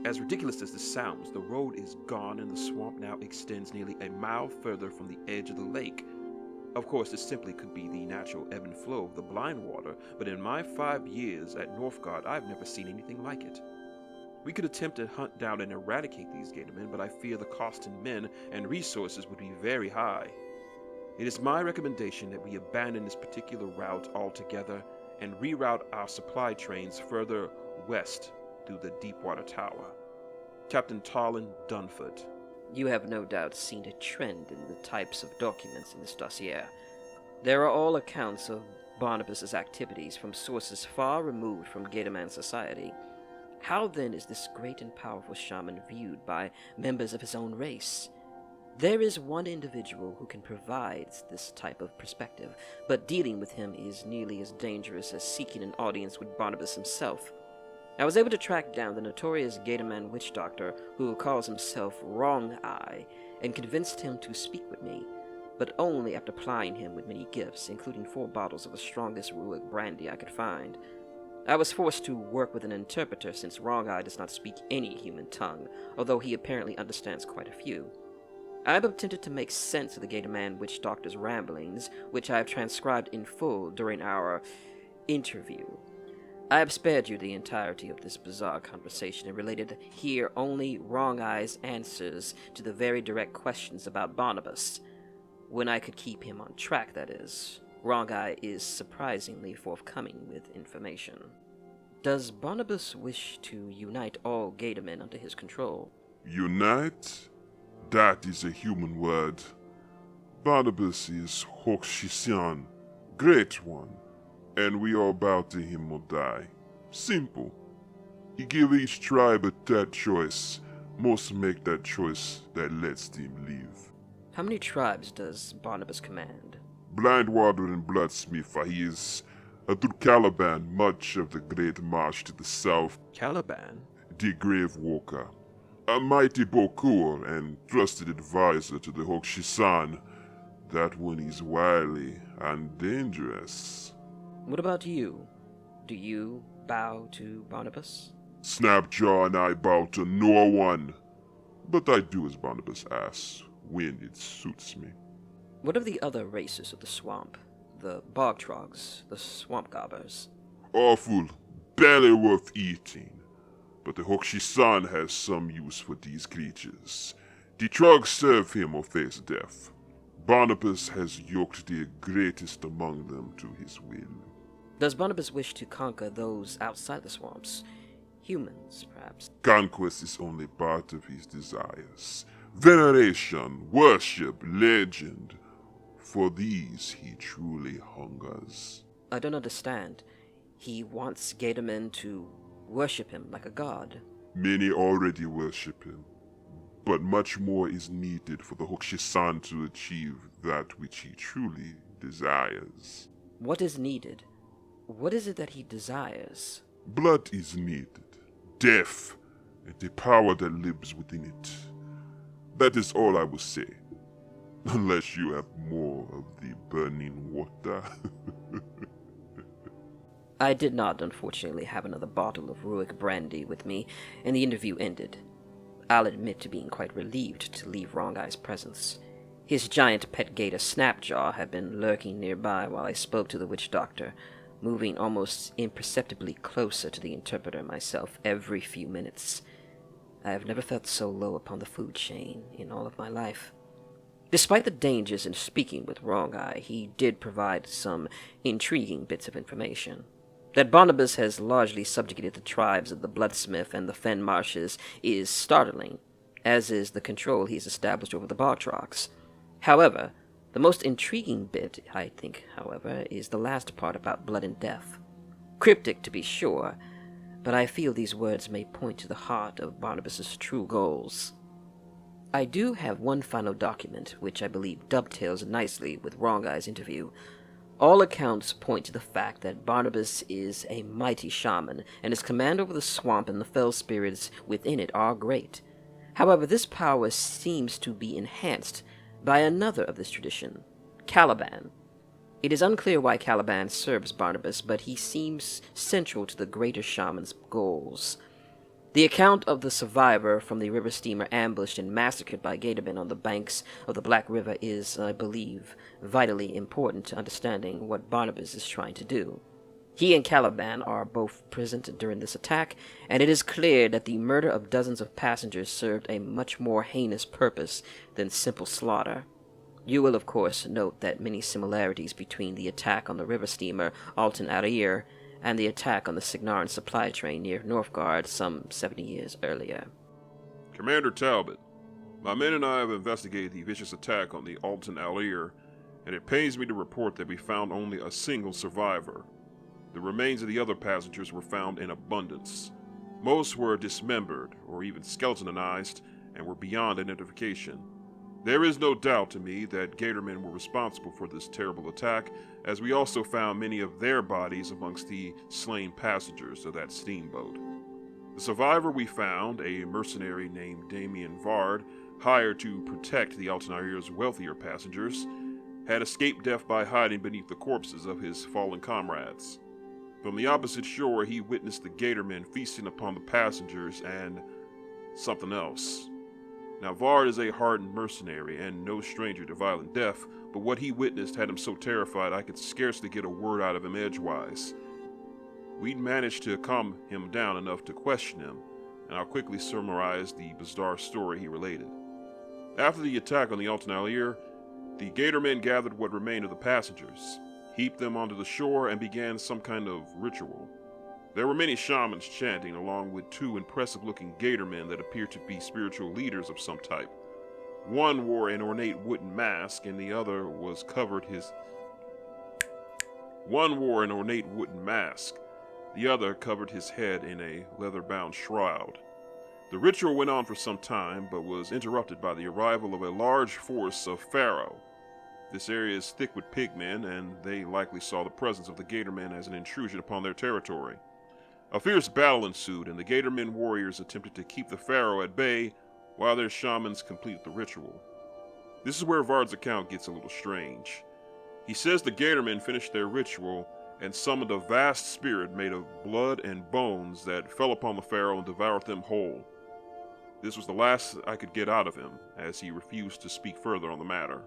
As ridiculous as this sounds, the road is gone and the swamp now extends nearly a mile further from the edge of the lake. Of course, this simply could be the natural ebb and flow of the Blindwater, but in my 5 years at Northgard, I've never seen anything like it. We could attempt to hunt down and eradicate these Gatormen, but I fear the cost in men and resources would be very high. It is my recommendation that we abandon this particular route altogether and reroute our supply trains further west through the Deepwater Tower. Captain Tarlin Dunford. You have no doubt seen a trend in the types of documents in this dossier. There are all accounts of Barnabas's activities from sources far removed from Gatorman society. How then is this great and powerful shaman viewed by members of his own race? There is one individual who can provide this type of perspective, but dealing with him is nearly as dangerous as seeking an audience with Barnabas himself. I was able to track down the notorious Gatorman witch doctor who calls himself Wrong Eye and convinced him to speak with me, but only after plying him with many gifts, including 4 bottles of the strongest Ruick brandy I could find. I was forced to work with an interpreter since Wrong Eye does not speak any human tongue, although he apparently understands quite a few. I have attempted to make sense of the Gatorman witch doctor's ramblings, which I have transcribed in full during our interview. I have spared you the entirety of this bizarre conversation and related here only Wrong Eye's answers to the very direct questions about Barnabas. When I could keep him on track, that is. Wrong Eye is surprisingly forthcoming with information. Does Barnabas wish to unite all Gatormen under his control? Unite? That is a human word. Barnabas is Hokshishan, great one, and we all bow to him or die. Simple. He give each tribe a third choice. Most make that choice that lets them live. How many tribes does Barnabas command? Blindwater and Bloodsmith are his. Through Caliban, much of the Great Marsh to the south. Caliban? The Grave Walker. A mighty Bokur and trusted advisor to the Hokshisan. That one is wily and dangerous. What about you? Do you bow to Barnabas? Snapjaw and I bow to no one, but I do as Barnabas asks, when it suits me. What of the other races of the swamp? The bog trogs, the swamp gobbers? Awful, barely worth eating, but the Hokshisan has some use for these creatures. The trogs serve him or face death. Barnabas has yoked the greatest among them to his will. Does Barnabas wish to conquer those outside the swamps? Humans, perhaps? Conquest is only part of his desires. Veneration, worship, legend. For these he truly hungers. I don't understand. He wants Gatormen to worship him like a god. Many already worship him, but much more is needed for the Hokshisan to achieve that which he truly desires. What is needed? What is it that he desires? Blood is needed, death, and the power that lives within it. That is all I will say, unless you have more of the burning water. I did not, unfortunately, have another bottle of Ruick brandy with me, and the interview ended. I'll admit to being quite relieved to leave Wrong-Eye's presence. His giant pet gator Snapjaw had been lurking nearby while I spoke to the witch doctor, moving almost imperceptibly closer to the interpreter myself every few minutes. I have never felt so low upon the food chain in all of my life. Despite the dangers in speaking with Wrong-Eye, he did provide some intriguing bits of information. That Barnabas has largely subjugated the tribes of the Bloodsmith and the Fen Marshes is startling, as is the control he's established over the Bogtrogs. However, the most intriguing bit, I think, is the last part about blood and death. Cryptic, to be sure, but I feel these words may point to the heart of Barnabas's true goals. I do have one final document, which I believe dovetails nicely with Wrong-Eye's interview. All accounts point to the fact that Barnabas is a mighty shaman, and his command over the swamp and the fell spirits within it are great. However, this power seems to be enhanced by another of this tradition, Caliban. It is unclear why Caliban serves Barnabas, but he seems central to the greater shaman's goals. The account of the survivor from the river steamer ambushed and massacred by Gatormen on the banks of the Black River is, I believe, vitally important to understanding what Barnabas is trying to do. He and Caliban are both present during this attack, and it is clear that the murder of dozens of passengers served a much more heinous purpose than simple slaughter. You will, of course, note that many similarities between the attack on the river steamer Alton Arir and the attack on the Signarin supply train near Northgard some 70 years earlier. Commander Talbot, my men and I have investigated the vicious attack on the Alton Alir, and it pains me to report that we found only a single survivor. The remains of the other passengers were found in abundance. Most were dismembered, or even skeletonized, and were beyond identification. There is no doubt to me that Gatormen were responsible for this terrible attack, as we also found many of their bodies amongst the slain passengers of that steamboat. The survivor we found, a mercenary named Damien Vard, hired to protect the Altanir's wealthier passengers, had escaped death by hiding beneath the corpses of his fallen comrades. From the opposite shore, he witnessed the Gatormen feasting upon the passengers and something else. Now, Vard is a hardened mercenary and no stranger to violent death, but what he witnessed had him so terrified I could scarcely get a word out of him edgewise. We'd managed to calm him down enough to question him, and I'll quickly summarize the bizarre story he related. After the attack on the Alton Alir, the Gatormen gathered what remained of the passengers, heaped them onto the shore, and began some kind of ritual. There were many shamans chanting, along with two impressive-looking Gatormen that appeared to be spiritual leaders of some type. One wore an ornate wooden mask, and the other covered his head in a leather-bound shroud. The ritual went on for some time, but was interrupted by the arrival of a large force of Pharaoh. This area is thick with pigmen, and they likely saw the presence of the Gatormen as an intrusion upon their territory. A fierce battle ensued, and the Gatormen warriors attempted to keep the Pharaoh at bay while their shamans completed the ritual. This is where Vard's account gets a little strange. He says the Gatormen finished their ritual and summoned a vast spirit made of blood and bones that fell upon the pharaoh and devoured them whole. This was the last I could get out of him, as he refused to speak further on the matter.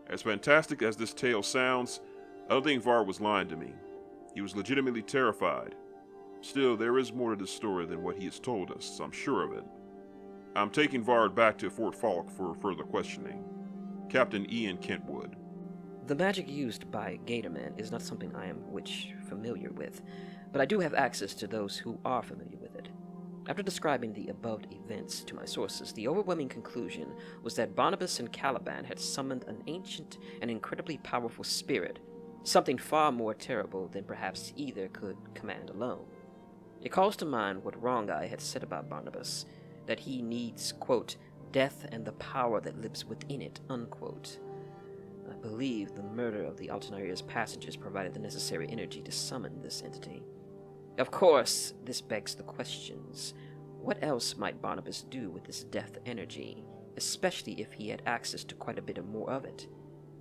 As fantastic as this tale sounds, I don't think Var was lying to me. He was legitimately terrified. Still, there is more to this story than what he has told us, I'm sure of it. I'm taking Vard back to Fort Falk for further questioning. Captain Ian Kentwood. The magic used by Gatorman is not something I am familiar with, but I do have access to those who are familiar with it. After describing the above events to my sources, the overwhelming conclusion was that Barnabas and Caliban had summoned an ancient and incredibly powerful spirit, something far more terrible than perhaps either could command alone. It calls to mind what Wrong Eye had said about Barnabas, that he needs, quote, death and the power that lives within it, unquote. I believe the murder of the Altanaria's passengers provided the necessary energy to summon this entity. Of course, this begs the questions. What else might Barnabas do with this death energy, especially if he had access to quite a bit more of it?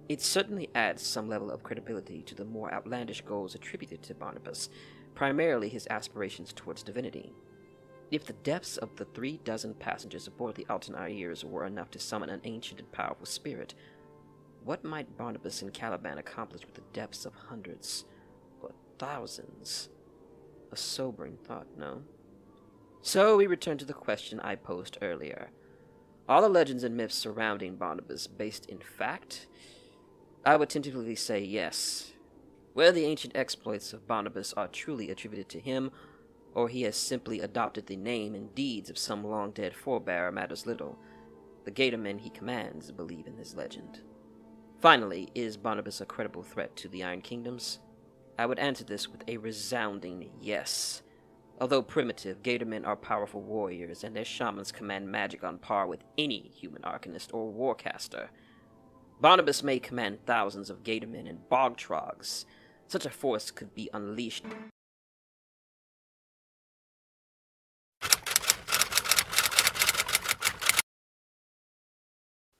It certainly adds some level of credibility to the more outlandish goals attributed to Barnabas, primarily his aspirations towards divinity. If the deaths of the 36 passengers aboard the Altanarias were enough to summon an ancient and powerful spirit, what might Barnabas and Caliban accomplish with the deaths of hundreds or thousands? A sobering thought, no? So we return to the question I posed earlier. Are the legends and myths surrounding Barnabas based in fact? I would tentatively say yes. Whether the ancient exploits of Barnabas are truly attributed to him, or he has simply adopted the name and deeds of some long-dead forebear matters little. The Gatormen he commands believe in this legend. Finally, is Barnabas a credible threat to the Iron Kingdoms? I would answer this with a resounding yes. Although primitive, Gatormen are powerful warriors, and their shamans command magic on par with any human arcanist or warcaster. Barnabas may command thousands of Gatormen and bog trogs. Such a force could be unleashed.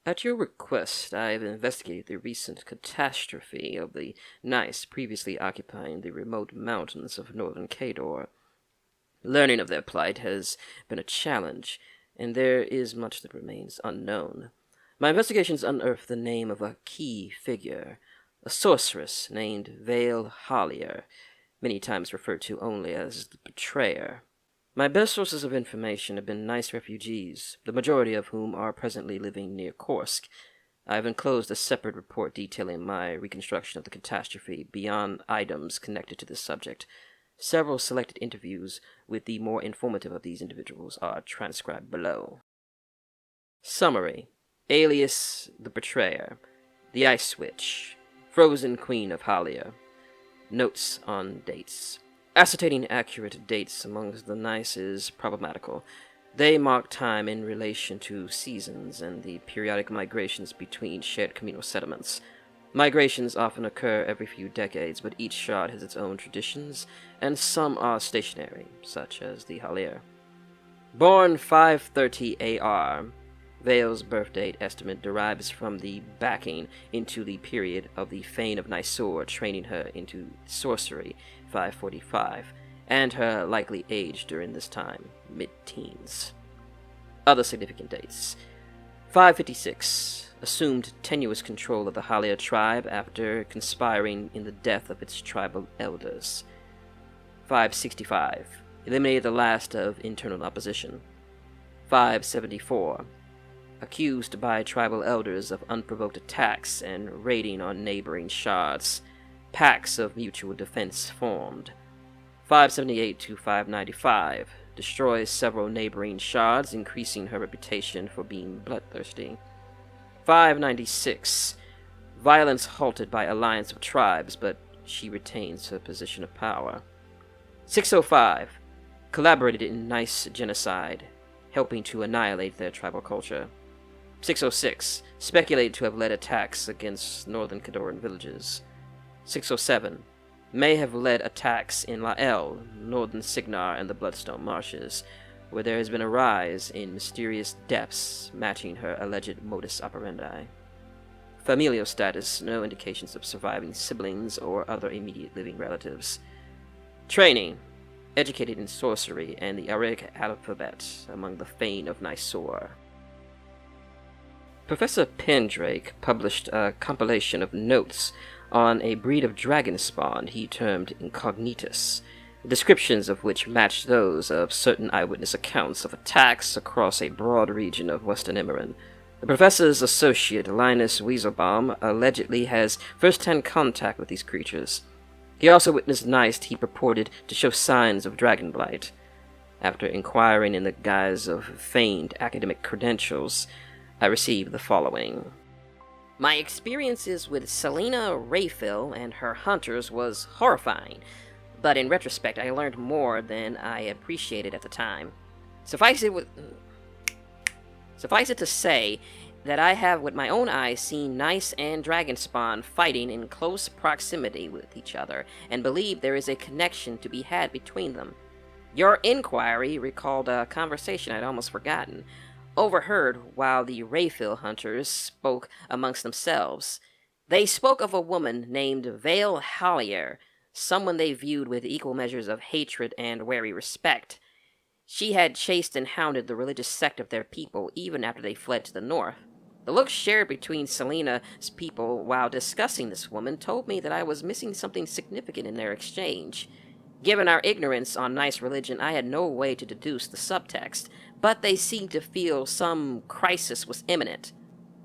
At your request, I have investigated the recent catastrophe of the Nice previously occupying the remote mountains of northern Cador. Learning of their plight has been a challenge, and there is much that remains unknown. My investigations unearthed the name of a key figure, a sorceress named Vayl Hollier, many times referred to only as the Betrayer. My best sources of information have been Nice refugees, the majority of whom are presently living near Kursk. I have enclosed a separate report detailing my reconstruction of the catastrophe beyond items connected to this subject. Several selected interviews with the more informative of these individuals are transcribed below. Summary. Alias the Betrayer, the Ice Witch, Frozen Queen of Halia. Notes on dates. Ascertaining accurate dates amongst the Nice is problematical. They mark time in relation to seasons and the periodic migrations between shared communal settlements. Migrations often occur every few decades, but each shard has its own traditions, and some are stationary, such as the Halir. Born 530 AR, Vayl's birth date estimate derives from the backing into the period of the Fane of Nicaea training her into sorcery, 545, and her likely age during this time, mid-teens. Other significant dates. 556, assumed tenuous control of the Halia tribe after conspiring in the death of its tribal elders. 565, eliminated the last of internal opposition. 574, accused by tribal elders of unprovoked attacks and raiding on neighboring shards. Pacts of mutual defense formed. 578 to 595, destroys several neighboring shards, increasing her reputation for being bloodthirsty. 596, violence halted by alliance of tribes, but she retains her position of power. 605, collaborated in Nice genocide, helping to annihilate their tribal culture. 606, speculated to have led attacks against northern Cadoran villages. 607, may have led attacks in Lael, northern Signar, and the Bloodstone Marshes, where there has been a rise in mysterious depths matching her alleged modus operandi. Familial status, no indications of surviving siblings or other immediate living relatives. Training, educated in sorcery and the Aric alphabet among the Fane of Nicaur. Professor Pendrake published a compilation of notes on a breed of dragon spawn he termed Incognitus, descriptions of which matched those of certain eyewitness accounts of attacks across a broad region of Western Emerald. The professor's associate, Linus Weaselbaum, allegedly has first-hand contact with these creatures. He also witnessed nights he purported to show signs of dragon blight. After inquiring in the guise of feigned academic credentials, I received the following. My experiences with Selena Rayfill and her hunters was horrifying, but in retrospect I learned more than I appreciated at the time. Suffice it to say that I have with my own eyes seen Nice and Dragonspawn fighting in close proximity with each other, and believe there is a connection to be had between them. Your inquiry recalled a conversation I'd almost forgotten, overheard while the Rayfill hunters spoke amongst themselves. They spoke of a woman named Vayl Hallier, someone they viewed with equal measures of hatred and wary respect. She had chased and hounded the religious sect of their people even after they fled to the north. The look shared between Selena's people while discussing this woman told me that I was missing something significant in their exchange. Given our ignorance on Nice religion, I had no way to deduce the subtext, but they seemed to feel some crisis was imminent.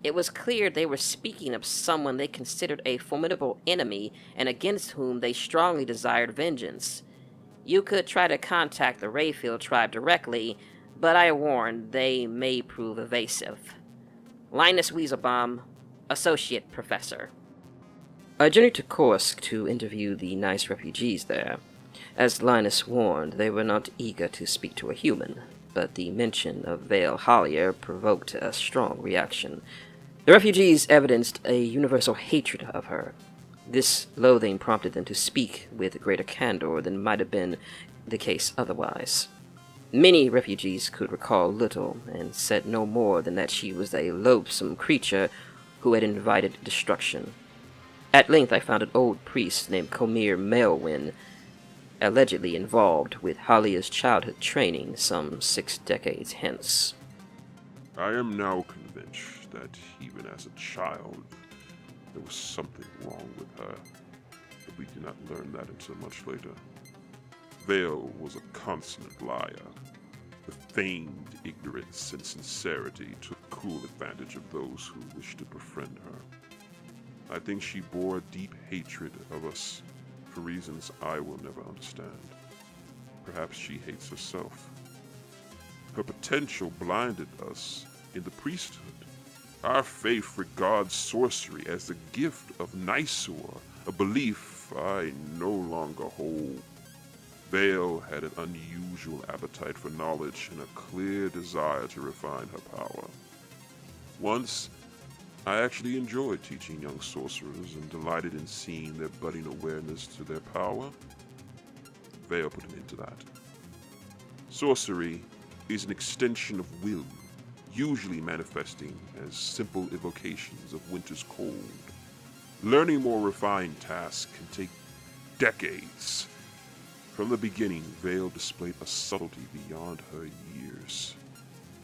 It was clear they were speaking of someone they considered a formidable enemy and against whom they strongly desired vengeance. You could try to contact the Rayfield tribe directly, but I warned they may prove evasive. Linus Weaselbaum, Associate Professor. I journeyed to Kursk to interview the Nice refugees there. As Linus warned, they were not eager to speak to a human, but the mention of Vayl Hallier provoked a strong reaction. The refugees evidenced a universal hatred of her. This loathing prompted them to speak with greater candor than might have been the case otherwise. Many refugees could recall little, and said no more than that she was a loathsome creature who had invited destruction. At length I found an old priest named Comir Melwyn, allegedly involved with Hallia's childhood training some 6 decades hence. I am now convinced that even as a child, there was something wrong with her, but we did not learn that until much later. Vayl was a consummate liar. With feigned ignorance and sincerity took cruel advantage of those who wished to befriend her. I think she bore a deep hatred of us for reasons I will never understand. Perhaps she hates herself. Her potential blinded us in the priesthood. Our faith regards sorcery as the gift of Nicaur, a belief I no longer hold. Vayl had an unusual appetite for knowledge and a clear desire to refine her power. Once, I actually enjoyed teaching young sorcerers and delighted in seeing their budding awareness to their power. Vayl put an end to that. Sorcery is an extension of will, usually manifesting as simple evocations of winter's cold. Learning more refined tasks can take decades. From the beginning, Vayl displayed a subtlety beyond her years.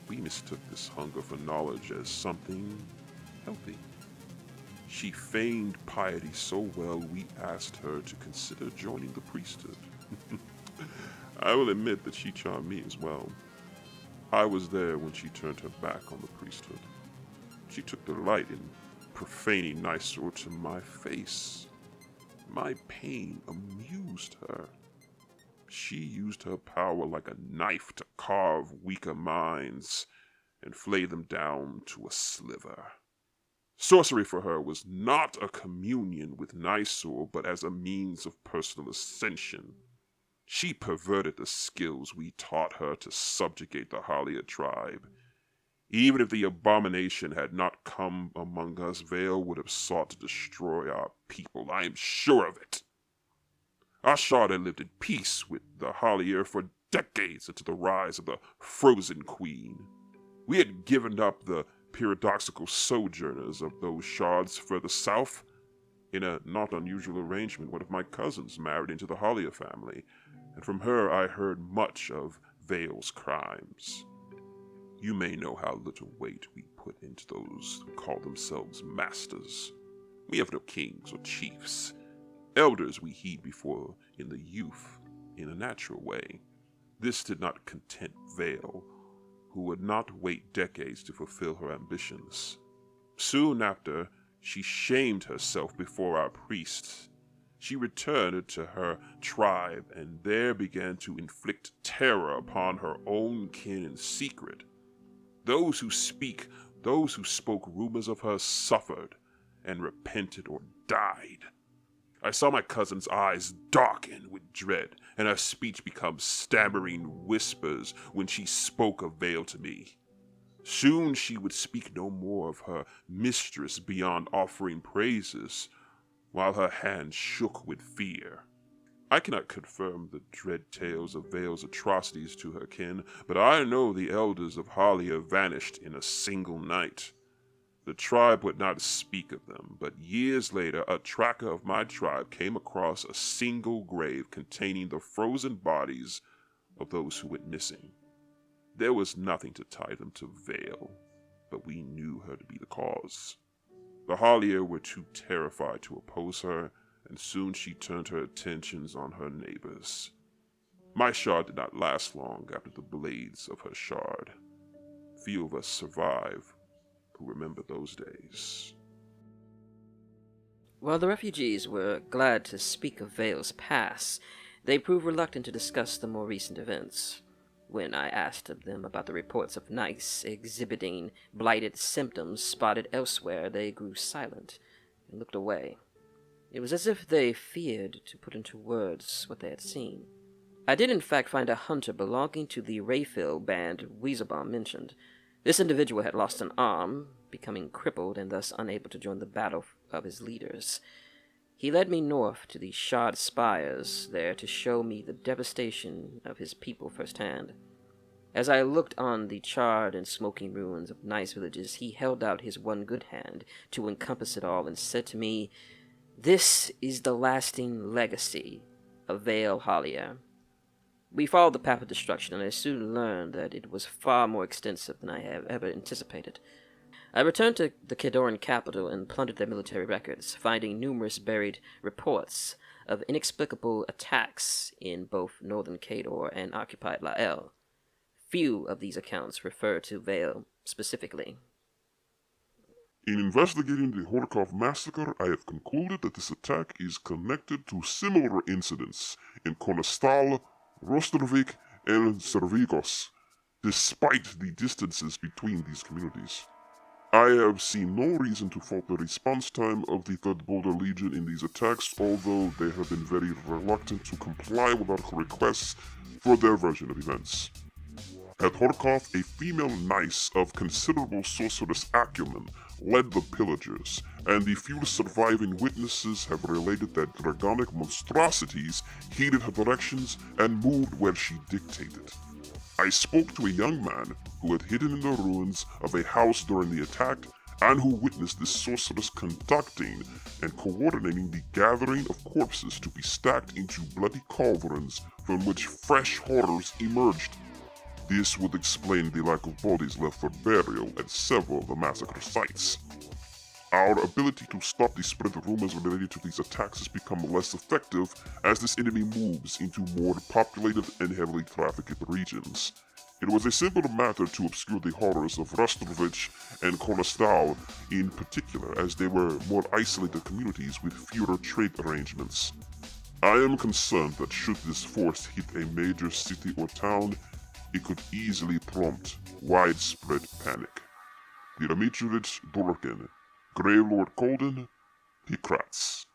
We mistook this hunger for knowledge as something healthy. She feigned piety so well we asked her to consider joining the priesthood. I will admit that she charmed me as well. I was there when she turned her back on the priesthood. She took delight in profaning Nicaur to my face. My pain amused her. She used her power like a knife to carve weaker minds and flay them down to a sliver. Sorcery for her was not a communion with Nicaur, but as a means of personal ascension. She perverted the skills we taught her to subjugate the Hallier tribe. Even if the abomination had not come among us, Vayl would have sought to destroy our people. I am sure of it. Ashard had lived in peace with the Hallier for decades until the rise of the Frozen Queen. We had given up the paradoxical sojourners of those shards further south. In a not unusual arrangement, one of my cousins married into the Hollier family, and from her I heard much of Vayl's crimes. You may know how little weight we put into those who call themselves masters. We have no kings or chiefs. Elders we heed before in the youth, in a natural way. This did not content Vayl, who would not wait decades to fulfill her ambitions. Soon after, she shamed herself before our priests. She returned to her tribe and there began to inflict terror upon her own kin in secret. Those who spoke rumors of her suffered and repented or died. I saw my cousin's eyes darken with dread, and her speech become stammering whispers when she spoke of Vayl to me. Soon she would speak no more of her mistress beyond offering praises, while her hand shook with fear. I cannot confirm the dread tales of Vayl's atrocities to her kin, but I know the elders of Hollier vanished in a single night. The tribe would not speak of them, but years later a tracker of my tribe came across a single grave containing the frozen bodies of those who went missing. There was nothing to tie them to Vayl, but we knew her to be the cause. The Hollier were too terrified to oppose her, and soon she turned her attentions on her neighbors. My shard did not last long after the blades of her shard. Few of us survive who remember those days. While the refugees were glad to speak of Vayl's past, they proved reluctant to discuss the more recent events. When I asked of them about the reports of Nice exhibiting blighted symptoms spotted elsewhere, they grew silent and looked away. It was as if they feared to put into words what they had seen. I did in fact find a hunter belonging to the Rayfield band Weaselbaum mentioned. This individual had lost an arm, becoming crippled and thus unable to join the battle of his leaders. He led me north to the shard spires there to show me the devastation of his people firsthand. As I looked on the charred and smoking ruins of Nice villages, he held out his one good hand to encompass it all and said to me, "This is the lasting legacy of Vayl Hollier." We followed the path of destruction, and I soon learned that it was far more extensive than I had ever anticipated. I returned to the Cadoran capital and plundered their military records, finding numerous buried reports of inexplicable attacks in both northern Cador and occupied Lael. Few of these accounts refer to Vayl specifically. In investigating the Horkov massacre, I have concluded that this attack is connected to similar incidents in Konestal, Rostrovik, and Servigos, despite the distances between these communities. I have seen no reason to fault the response time of the Third Boulder Legion in these attacks, although they have been very reluctant to comply with our requests for their version of events. At Horkov, a female Nice of considerable sorceress acumen led the pillagers, and the few surviving witnesses have related that dragonic monstrosities heeded her directions and moved where she dictated. I spoke to a young man who had hidden in the ruins of a house during the attack and who witnessed this sorceress conducting and coordinating the gathering of corpses to be stacked into bloody cauldrons from which fresh horrors emerged. This would explain the lack of bodies left for burial at several of the massacre sites. Our ability to stop the spread of rumors related to these attacks has become less effective as this enemy moves into more populated and heavily trafficked regions. It was a simple matter to obscure the horrors of Rostrovich and Konestal in particular, as they were more isolated communities with fewer trade arrangements. I am concerned that should this force hit a major city or town, it could easily prompt widespread panic. Dimitrich Dorkin, Grave Lord Colden, Hikratz.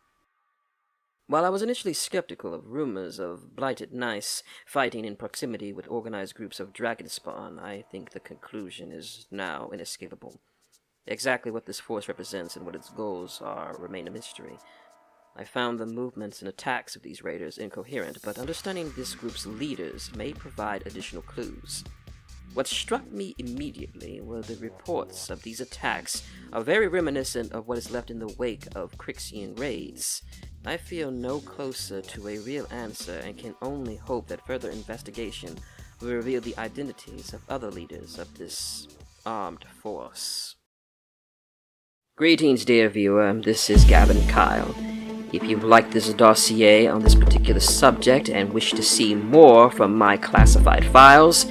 While I was initially skeptical of rumors of blighted Nice fighting in proximity with organized groups of Dragonspawn, I think the conclusion is now inescapable. Exactly what this force represents and what its goals are remain a mystery. I found the movements and attacks of these raiders incoherent, but understanding this group's leaders may provide additional clues. What struck me immediately were the reports of these attacks are very reminiscent of what is left in the wake of Crixian raids. I feel no closer to a real answer and can only hope that further investigation will reveal the identities of other leaders of this armed force. Greetings, dear viewer. This is Gavin Kyle. If you like this dossier on this particular subject and wish to see more from my classified files,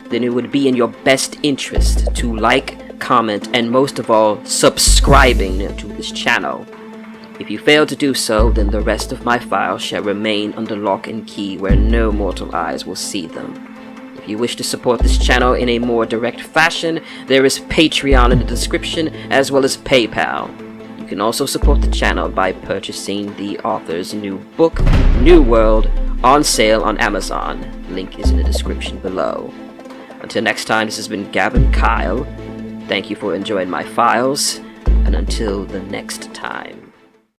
then it would be in your best interest to like, comment, and most of all, subscribing to this channel. If you fail to do so, then the rest of my files shall remain under lock and key where no mortal eyes will see them. If you wish to support this channel in a more direct fashion, there is Patreon in the description as well as PayPal. You can also support the channel by purchasing the author's new book, New World, on sale on Amazon. Link is in the description below. Until next time, this has been Gavin Kyle. Thank you for enjoying my files, and until the next time.